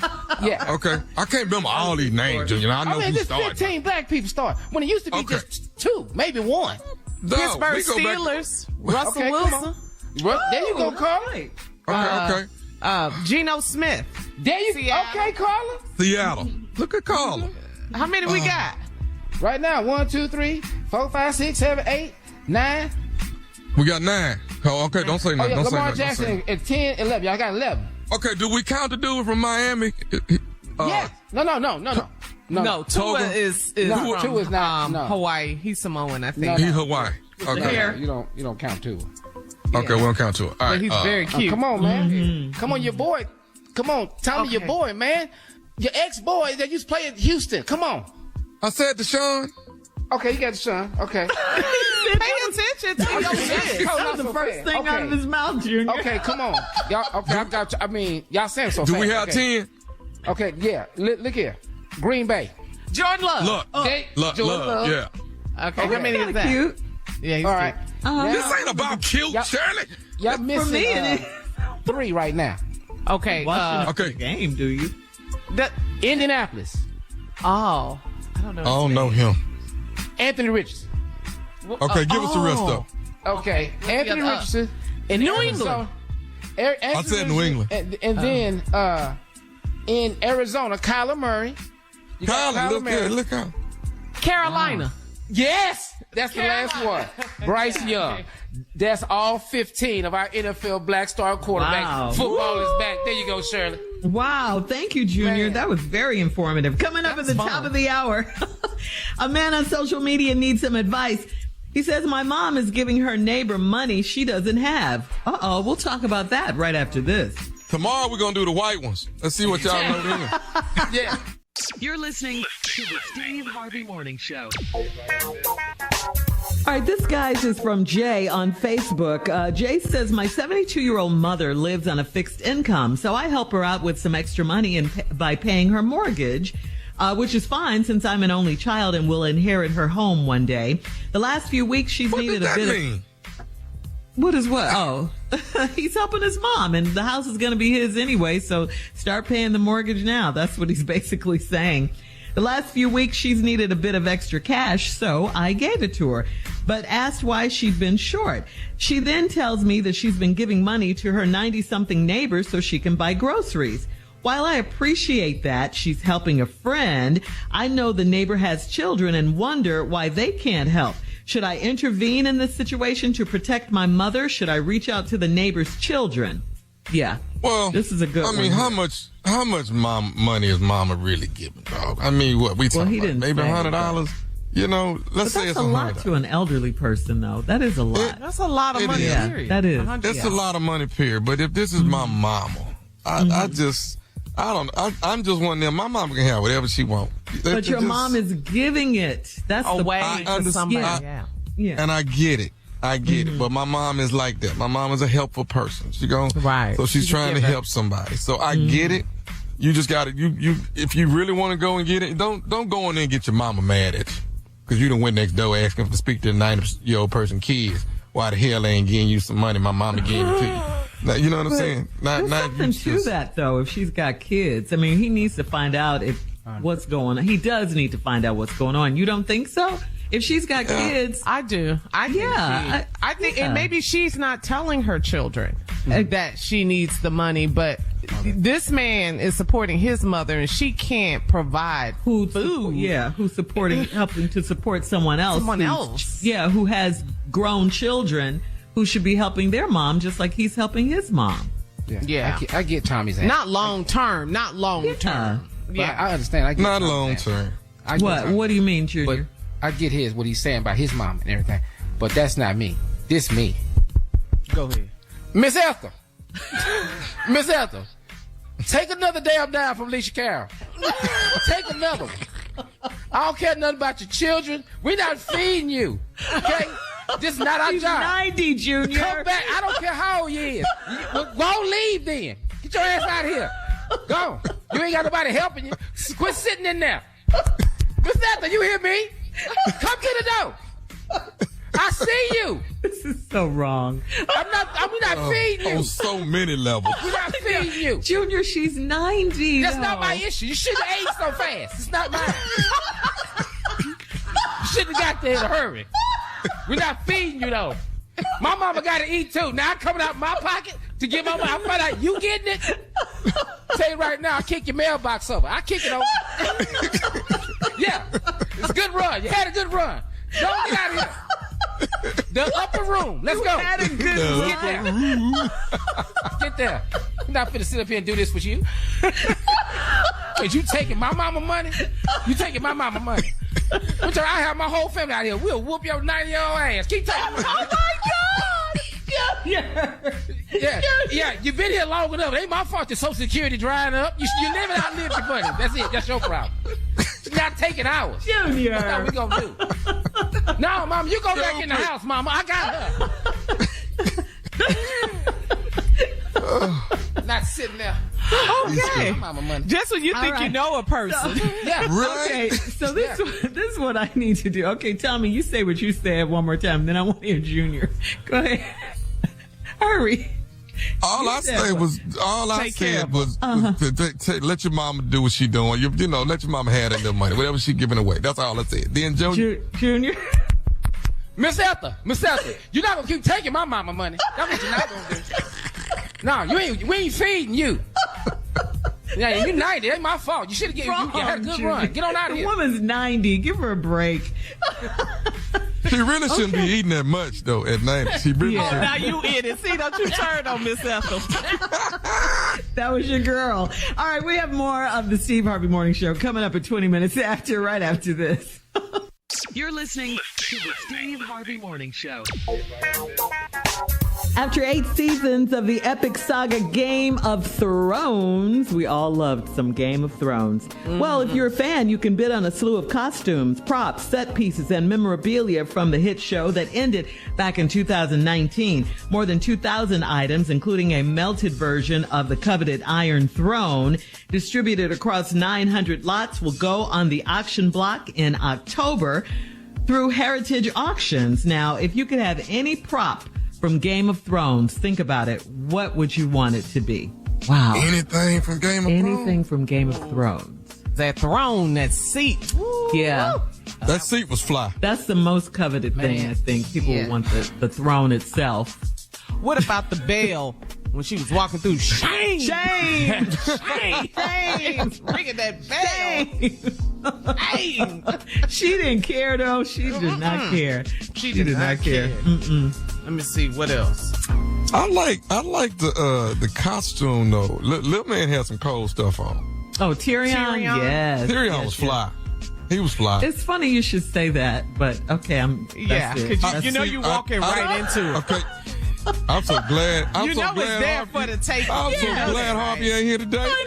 Speaker 5: Yeah.
Speaker 4: Okay. I can't remember all these names, Junior. I know who
Speaker 5: there's
Speaker 4: started.
Speaker 5: 15 black people start. When it used to be just 2, maybe 1.
Speaker 1: Pittsburgh Steelers. Russell Wilson.
Speaker 5: There you go, Carla.
Speaker 4: Okay.
Speaker 1: Geno Smith.
Speaker 5: There you go. Okay, Carla.
Speaker 4: Seattle. Look at Carla.
Speaker 1: How many we got?
Speaker 5: Right now, 1, 2, 3, 4, 5, 6, 7, 8, 9.
Speaker 4: We got 9. Oh, okay. Don't say nothing.
Speaker 5: Lamar Jackson at 10, 11. Y'all got 11.
Speaker 4: Okay, do we count the dude from Miami?
Speaker 5: Yes. No.
Speaker 1: No, Tua is from
Speaker 5: Tua is not,
Speaker 1: Hawaii. He's Samoan, I think.
Speaker 4: He's Hawaii. Okay.
Speaker 5: You don't count Tua.
Speaker 4: Okay, we don't count Tua. All right.
Speaker 1: But he's very cute.
Speaker 5: Come on, man. Come on, your boy. Come on, tell me your boy, man. Your ex-boy that used to play at Houston. Come on.
Speaker 4: I said Deshaun.
Speaker 5: Okay, you got Deshaun. Okay.
Speaker 1: Pay attention. attention to your list.
Speaker 6: That was the first thing out of his mouth, Junior.
Speaker 5: Okay, come on. Y'all, okay, I got you. I mean, y'all saying so
Speaker 4: Do
Speaker 5: fast.
Speaker 4: we have 10?
Speaker 5: Okay, yeah. Look here. Green Bay.
Speaker 1: Jordan Love.
Speaker 4: Look, yeah.
Speaker 1: Okay, how many is that?
Speaker 6: Cute.
Speaker 1: Yeah, he's
Speaker 5: All right.
Speaker 4: This ain't about cute, Shirley.
Speaker 5: Y'all missing
Speaker 6: me, it is.
Speaker 5: 3 right now.
Speaker 1: cute. Okay.
Speaker 6: The game, do you?
Speaker 5: Indianapolis.
Speaker 1: I don't know.
Speaker 4: I don't know him.
Speaker 5: Anthony Richardson.
Speaker 4: Okay, give us the rest of them.
Speaker 5: Okay, Anthony Richardson. In
Speaker 1: New
Speaker 5: England.
Speaker 4: I said New England.
Speaker 5: And then in Arizona, Kyler Murray. You got
Speaker 4: Kyler, look out.
Speaker 1: Carolina.
Speaker 5: Yes, that's the last one. Bryce Young. That's all 15 of our NFL Black Star quarterbacks.
Speaker 6: Wow.
Speaker 5: Football is back. There you go, Shirley.
Speaker 6: Wow, thank you, Junior.
Speaker 5: Man.
Speaker 6: That was very informative. Coming up at the top of the hour, a man on social media needs some advice. He says, my mom is giving her neighbor money she doesn't have. Uh-oh, we'll talk about that right after this.
Speaker 4: Tomorrow we're going to do the white ones. Let's see what y'all know then.
Speaker 5: Yeah.
Speaker 9: You're listening to the Steve Harvey Morning Show.
Speaker 6: All right, this guy's is from Jay on Facebook. Jay says, my 72-year-old mother lives on a fixed income, so I help her out with some extra money by paying her mortgage, which is fine since I'm an only child and will inherit her home one day. The last few weeks, she's needed a bit of... What is what? Oh, he's helping his mom, and the house is going to be his anyway, so start paying the mortgage now. That's what he's basically saying. The last few weeks, she's needed a bit of extra cash, so I gave it to her, but asked why she'd been short. She then tells me that she's been giving money to her 90-something neighbors so she can buy groceries. While I appreciate that she's helping a friend, I know the neighbor has children and wonder why they can't help. Should I intervene in this situation to protect my mother? Should I reach out to the neighbor's children? Yeah.
Speaker 4: Well,
Speaker 6: this is a good one.
Speaker 4: I mean, how much money is mama really giving, dog? I mean, what we talking about? Maybe $100? You know, let's say it's $100.
Speaker 6: That's a lot to an elderly person, though. That is a lot.
Speaker 1: That's a lot of money, period.
Speaker 6: That is.
Speaker 4: That's a lot of money, period. But if this is my mama, I'm just one of them. My mama can have whatever she wants.
Speaker 6: But your mom is giving it. That's
Speaker 1: away to somebody.
Speaker 6: Yeah.
Speaker 4: And I get it. But my mom is like that. My mom is a helpful person.
Speaker 1: Right.
Speaker 4: So she's trying to help somebody. So I get it. You just got to, if you really want to go and get it, don't go in there and get your mama mad at you. Because you done went next door asking to speak to the 90-year-old person kids. Why the hell they ain't getting you some money? My mama gave it to you. Now, you know what I'm saying?
Speaker 6: There's something to that, though, if she's got kids. I mean, he needs to find out what's going on. He does need to find out what's going on. You don't think so? If she's got kids.
Speaker 1: I do. I think, and maybe she's not telling her children that she needs the money, but this man is supporting his mother and she can't provide food.
Speaker 6: Who's helping to support someone else. Who has grown children who should be helping their mom just like he's helping his mom.
Speaker 5: Yeah. I get Tommy's answer.
Speaker 1: Not long term.
Speaker 5: Yeah, I understand. I get
Speaker 4: not long term.
Speaker 6: What do you mean, Junior?
Speaker 5: But I get what he's saying about his mom and everything. But that's not me. This me.
Speaker 1: Go ahead.
Speaker 5: Miss Ethel. Miss Ethel. Take another damn down from Alicia Carroll. Take another one. I don't care nothing about your children. We're not feeding you. Okay? This is not our job.
Speaker 6: 90, Junior.
Speaker 5: Come back. I don't care how old you is. Go leave then. Get your ass out of here. Go. You ain't got nobody helping you. Quit sitting in there. Miss Ethel, you hear me? Come to the door. I see you.
Speaker 6: This is so wrong.
Speaker 5: I'm not feeding you.
Speaker 4: On so many levels.
Speaker 5: We're not feeding you.
Speaker 6: Junior, she's 90.
Speaker 5: That's not my issue. You shouldn't have ate so fast. It's not mine. You shouldn't have got there in a hurry. We're not feeding you, though. My mama got to eat, too. Now I'm coming out my pocket to give my mama. I find out you getting it. Tell you right now, I'll kick your mailbox over. I'll kick it over. Yeah. It's a good run. You had a good run. Don't get out of here. The upper room. Let's go.
Speaker 6: Had a good run.
Speaker 5: Get there. Get there. I'm not finna sit up here and do this with you. Cause you taking my mama money. You taking my mama money. I have my whole family out here. We'll whoop your 90-year-old ass. Keep taking money.
Speaker 6: Oh my God!
Speaker 5: Yeah. You've been here long enough. It ain't my fault your Social Security drying up. You never outlive your money. That's it. That's your problem. not taking ours.
Speaker 6: Junior.
Speaker 5: That's what we gonna do. No, Mama, you go back in the house, Mama. I got her. Not sitting there.
Speaker 1: Okay.
Speaker 5: Mama money.
Speaker 1: Just when you think you know a person.
Speaker 5: Yeah.
Speaker 3: Right?
Speaker 6: Okay, so this is what I need to do. Okay, Tommy, you say what you said one more time, then I want to hear Junior. Go ahead. Hurry.
Speaker 4: All I said was let your mama do what she doing. You know, let your mama have that little money, whatever she giving away. That's all I said. Then
Speaker 6: Junior.
Speaker 5: Miss Ethel, you're not gonna keep taking my mama money. That's what you're not gonna do. No, we ain't feeding you. Yeah, you're 90. It ain't my fault. You should have had a good run. Get on out of here.
Speaker 6: The woman's 90. Give her a break.
Speaker 4: She really shouldn't be eating that much, though, at 90. She really shouldn't.
Speaker 1: Now you in it. See, don't you turn on Miss Ethel.
Speaker 6: That was your girl. All right, we have more of the Steve Harvey Morning Show coming up at 20 minutes after, right after this.
Speaker 9: You're listening to the Steve Harvey Morning Show.
Speaker 6: After 8 seasons of the epic saga Game of Thrones, we all loved some Game of Thrones. Mm-hmm. Well, if you're a fan, you can bid on a slew of costumes, props, set pieces, and memorabilia from the hit show that ended back in 2019. More than 2,000 items, including a melted version of the coveted Iron Throne, distributed across 900 lots, will go on the auction block in October through Heritage Auctions. Now, if you could have any prop from Game of Thrones, think about it. What would you want it to be? Wow.
Speaker 4: Anything from Game of Thrones?
Speaker 6: Anything from Game of Thrones.
Speaker 1: That throne, that seat. Woo.
Speaker 6: Yeah.
Speaker 4: That seat was fly.
Speaker 6: That's the most coveted thing, I think. People would want the throne itself.
Speaker 1: What about the bell when she was walking through? Shame! Shame! Shame! Shame! Ringing that bell! Shame!
Speaker 6: She didn't care, though. She did not care.
Speaker 1: She did not care. Let me see, what else?
Speaker 4: I like the costume, though. Little man had some cold stuff on.
Speaker 6: Oh, Tyrion? Yes.
Speaker 4: Tyrion was fly. He was fly.
Speaker 6: It's funny you should say that, but okay,
Speaker 1: because you know you're walking right into it.
Speaker 4: Okay. I'm so glad.
Speaker 1: It's there for the taking.
Speaker 4: I'm so glad Harvey ain't here today.
Speaker 6: I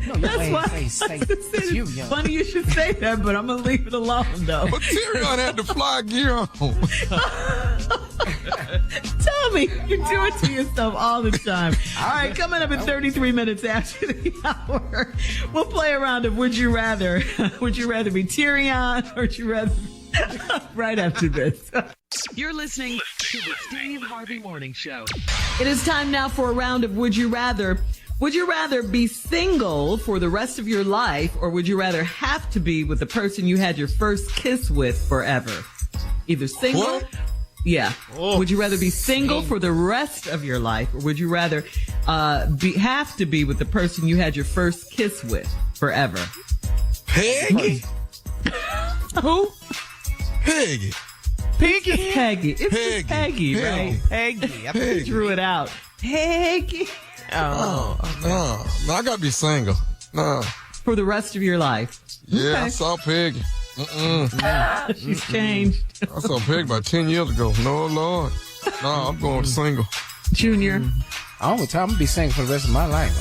Speaker 6: know. That's why it's funny you should say that, but I'm going to leave it alone, though.
Speaker 4: But Tyrion had the fly gear on.
Speaker 6: Tommy, you do it to yourself all the time. All right, coming up in 33 minutes after the hour, we'll play a round of Would You Rather. Would you rather be Tyrion or would you rather... right after this.
Speaker 9: You're listening to the Steve Harvey Morning Show.
Speaker 6: It is time now for a round of Would You Rather. Would you rather be single for the rest of your life, or would you rather have to be with the person you had your first kiss with forever? Either single.
Speaker 4: What?
Speaker 6: Yeah. Oh, would you rather be single for the rest of your life, or would you rather have to be with the person you had your first kiss with forever?
Speaker 4: Peggy?
Speaker 6: Who?
Speaker 4: Peggy.
Speaker 1: Peggy?
Speaker 6: Peggy. It's Peggy, right?
Speaker 1: Peggy. I
Speaker 6: think you drew it out. Peggy.
Speaker 4: No, I gotta be single. No.
Speaker 6: For the rest of your life.
Speaker 4: Yeah,
Speaker 6: Okay.
Speaker 4: I saw Peggy.
Speaker 6: She's changed.
Speaker 4: I saw Peggy about 10 years ago. No, Lord. No, I'm going single.
Speaker 6: Junior.
Speaker 5: Only time I'm gonna be single for the rest of my life.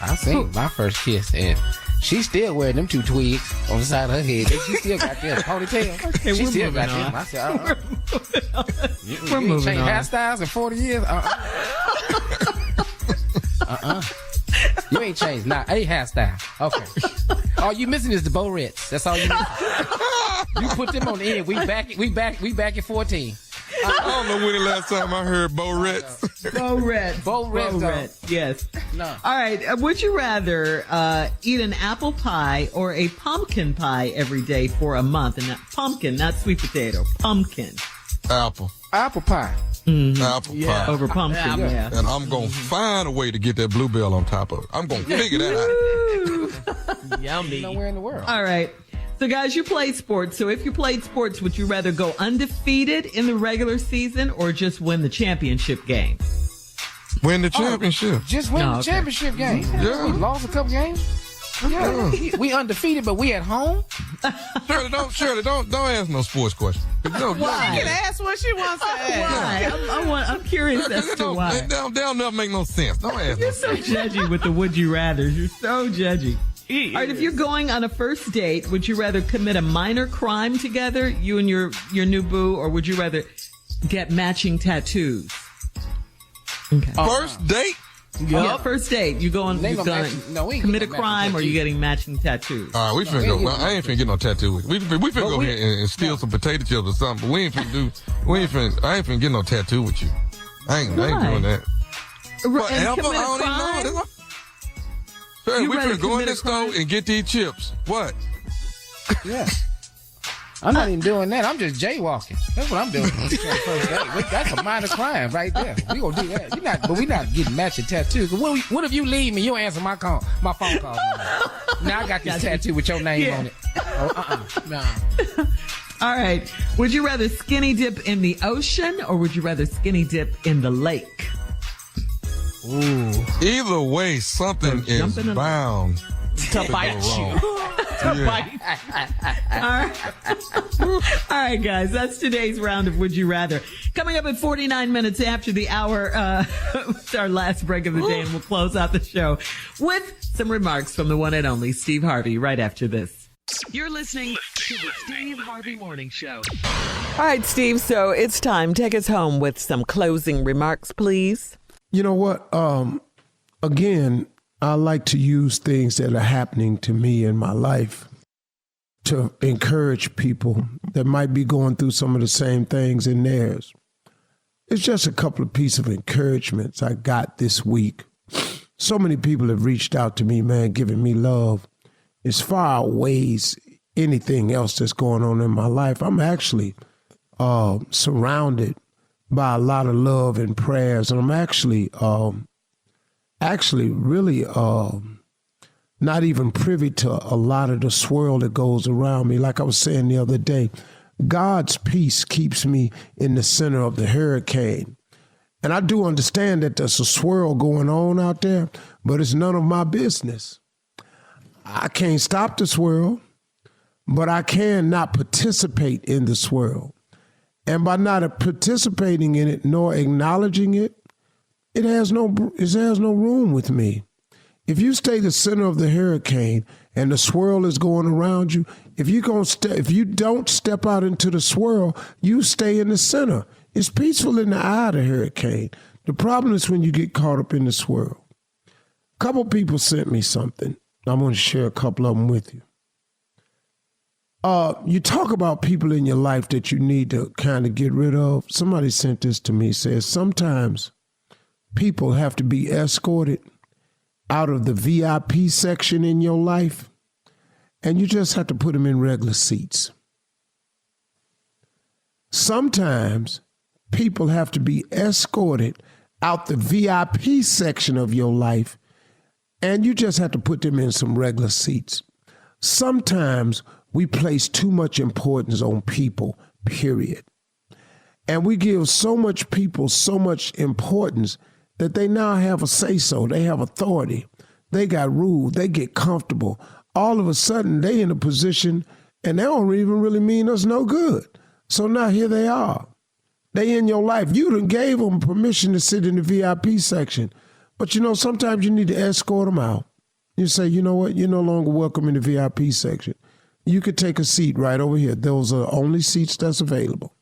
Speaker 5: I seen my first kiss, and she's still wearing them 2 twigs on the side of her head. She still got them ponytail.
Speaker 6: Okay,
Speaker 5: she
Speaker 6: we're
Speaker 5: still
Speaker 6: moving
Speaker 5: got
Speaker 6: on.
Speaker 5: them. I said,
Speaker 6: We're moving
Speaker 5: changed
Speaker 6: on.
Speaker 5: hairstyles in 40 years. You ain't changed not a hairstyle. Okay. All you missing is the Borettes. That's all you missing. You put them on the end. We back at 14.
Speaker 4: I don't know when the last time I heard Borettes.
Speaker 6: Borettes, yes.
Speaker 5: No.
Speaker 6: All right. Would you rather eat an apple pie or a pumpkin pie every day for a month? And pumpkin, not sweet potato. Pumpkin.
Speaker 4: Apple
Speaker 5: pie.
Speaker 6: Mm-hmm.
Speaker 4: Apple pie.
Speaker 6: Over pumpkin, yeah.
Speaker 4: And I'm going to find a way to get that bluebell on top of it. I'm going to figure that out.
Speaker 1: Yummy.
Speaker 5: Nowhere in the world.
Speaker 6: All right. So, guys, you played sports. So, if you played sports, would you rather go undefeated in the regular season or just win the championship game?
Speaker 4: Win the championship.
Speaker 5: Just win the championship game.
Speaker 4: Yeah.
Speaker 5: We lost a couple games. Yeah. We undefeated, but we at home.
Speaker 4: Shirley, don't ask no sports questions.
Speaker 1: Why? You can ask what she wants to ask.
Speaker 6: Why? I'm curious as to why.
Speaker 4: They'll never make no sense. Don't ask.
Speaker 6: You're so judgy with the would you rathers. You're so judgy. All right, if you're going on a first date, would you rather commit a minor crime together, you and your new boo, or would you rather get matching tattoos? Okay.
Speaker 4: First date?
Speaker 6: Yeah, first date. You going commit a crime, or you getting matching tattoos?
Speaker 4: All right, we finna go. Well, I ain't finna get no tattoo. We finna go ahead and steal some potato chips or something. But I ain't finna get no tattoo with you. I ain't doing that.
Speaker 6: And commit a crime?
Speaker 4: Sir, we finna go in the store and get these chips. What?
Speaker 5: Yeah. I'm not even doing that. I'm just jaywalking. That's what I'm doing. That's a minor crime right there. We gonna do that. We not getting matching tattoos. What if you leave me? You don't answer my phone calls. Now I got this tattoo with your name on it. Nah.
Speaker 6: All right. Would you rather skinny dip in the ocean, or would you rather skinny dip in the lake?
Speaker 4: Ooh. Either way, something is bound
Speaker 1: to bite you.
Speaker 6: All right, guys, that's today's round of Would You Rather. Coming up at 49 minutes after the hour, it's our last break of the day, and we'll close out the show with some remarks from the one and only Steve Harvey right after this.
Speaker 9: You're listening to the Steve Harvey Morning Show.
Speaker 1: All right, Steve, so it's time. Take us home with some closing remarks, please.
Speaker 3: You know what? Again, I like to use things that are happening to me in my life to encourage people that might be going through some of the same things in theirs. It's just a couple of pieces of encouragements I got this week. So many people have reached out to me, man, giving me love. As far outweighs anything else that's going on in my life. I'm actually surrounded by a lot of love and prayers, and I'm actually really not even privy to a lot of the swirl that goes around me. Like I was saying the other day, God's peace keeps me in the center of the hurricane. And I do understand that there's a swirl going on out there, but it's none of my business. I can't stop the swirl, but I can not participate in the swirl. And by not participating in it nor acknowledging it, it has no room with me. If you stay the center of the hurricane and the swirl is going around you, if you don't step out into the swirl, you stay in the center. It's peaceful in the eye of the hurricane. The problem is when you get caught up in the swirl. A couple people sent me something. I'm going to share a couple of them with you. You talk about people in your life that you need to kind of get rid of. Somebody sent this to me, says sometimes people have to be escorted out of the VIP section in your life, and you just have to put them in regular seats. Sometimes people have to be escorted out the VIP section of your life, and you just have to put them in some regular seats. Sometimes we place too much importance on people, period. And we give so much people so much importance that they now have a say-so. They have authority. They got rule. They get comfortable. All of a sudden, they in a position, and they don't even really mean us no good. So now here they are. They in your life. You done gave them permission to sit in the VIP section. But, sometimes you need to escort them out. You say, you know what? You're no longer welcome in the VIP section. You could take a seat right over here. Those are the only seats that's available.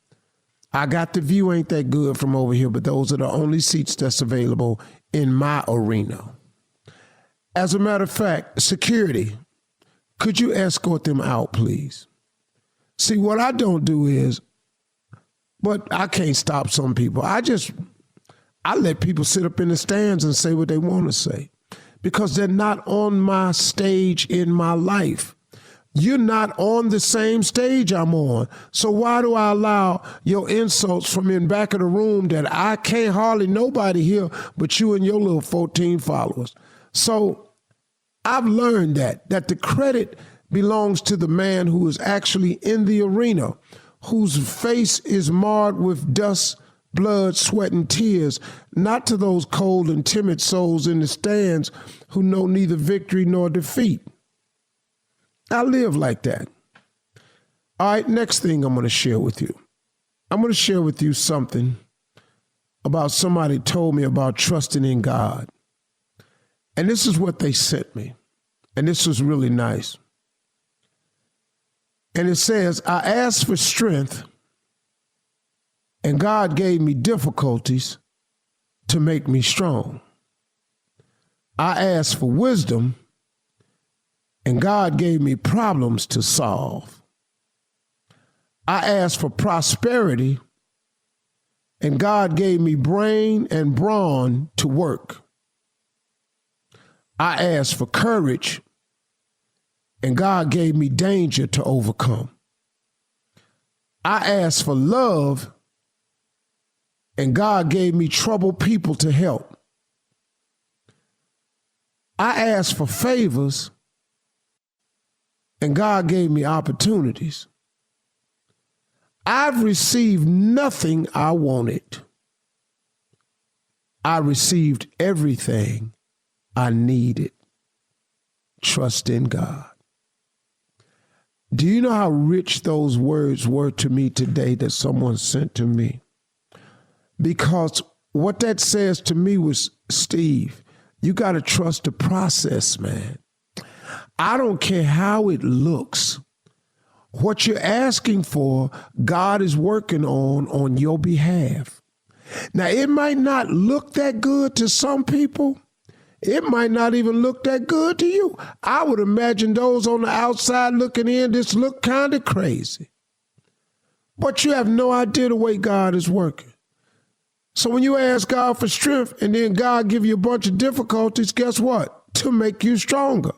Speaker 3: I got the view ain't that good from over here, but those are the only seats that's available in my arena. As a matter of fact, security, could you escort them out, please? See, what I don't do is, but I can't stop some people. I let people sit up in the stands and say what they want to say because they're not on my stage in my life. You're not on the same stage I'm on. So why do I allow your insults from in back of the room that I can't hardly nobody hear but you and your little 14 followers? So I've learned that the credit belongs to the man who is actually in the arena, whose face is marred with dust, blood, sweat, and tears, not to those cold and timid souls in the stands who know neither victory nor defeat. I live like that. All right, next thing I'm going to share with you. I'm going to share with you something about somebody told me about trusting in God. And this is what they sent me. And this was really nice. And it says, I asked for strength, and God gave me difficulties to make me strong. I asked for wisdom, and God gave me problems to solve. I asked for prosperity, and God gave me brain and brawn to work. I asked for courage, and God gave me danger to overcome. I asked for love, and God gave me troubled people to help. I asked for favors, and God gave me opportunities. I've received nothing I wanted. I received everything I needed. Trust in God. Do you know how rich those words were to me today that someone sent to me? Because what that says to me was, Steve, you got to trust the process, man. I don't care how it looks. What you're asking for, God is working on your behalf. Now, it might not look that good to some people. It might not even look that good to you. I would imagine those on the outside looking in, this look kind of crazy. But you have no idea the way God is working. So when you ask God for strength and then God give you a bunch of difficulties, guess what? To make you stronger.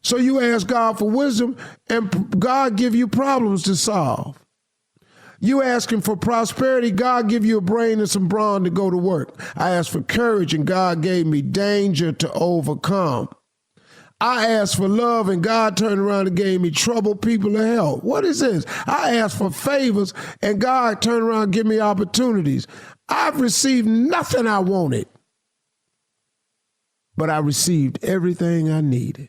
Speaker 3: So you ask God for wisdom and God give you problems to solve. You ask him for prosperity, God give you a brain and some brawn to go to work. I asked for courage and God gave me danger to overcome. I asked for love and God turned around and gave me troubled people to help. What is this? I asked for favors and God turned around and gave me opportunities. I've received nothing I wanted, but I received everything I needed.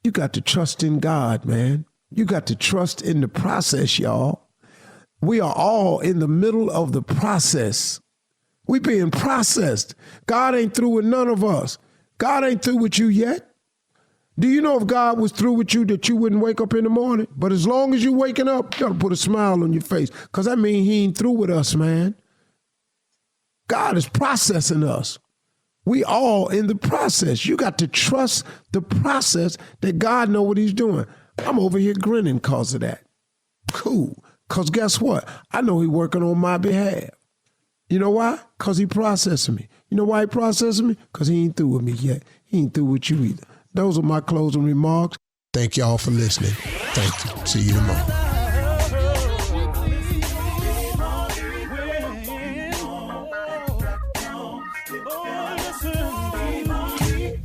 Speaker 3: You got to trust in God, man. You got to trust in the process, y'all. We are all in the middle of the process. We being processed. God ain't through with none of us. God ain't through with you yet. Do you know if God was through with you that you wouldn't wake up in the morning? But as long as you waking up, you got to put a smile on your face because that means he ain't through with us, man. God is processing us. We all in the process. You got to trust the process that God know what he's doing. I'm over here grinning because of that. Cool. Because guess what? I know he's working on my behalf. You know why? Because he processing me. You know why he processing me? Because he ain't through with me yet. He ain't through with you either. Those are my closing remarks. Thank y'all for listening. Thank you. See you tomorrow.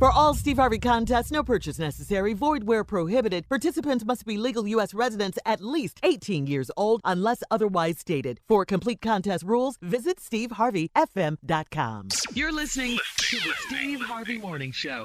Speaker 12: For all Steve Harvey contests, no purchase necessary, void where prohibited. Participants must be legal U.S. residents at least 18 years old unless otherwise stated. For complete contest rules, visit SteveHarveyFM.com.
Speaker 9: You're listening to the Steve Harvey Morning Show.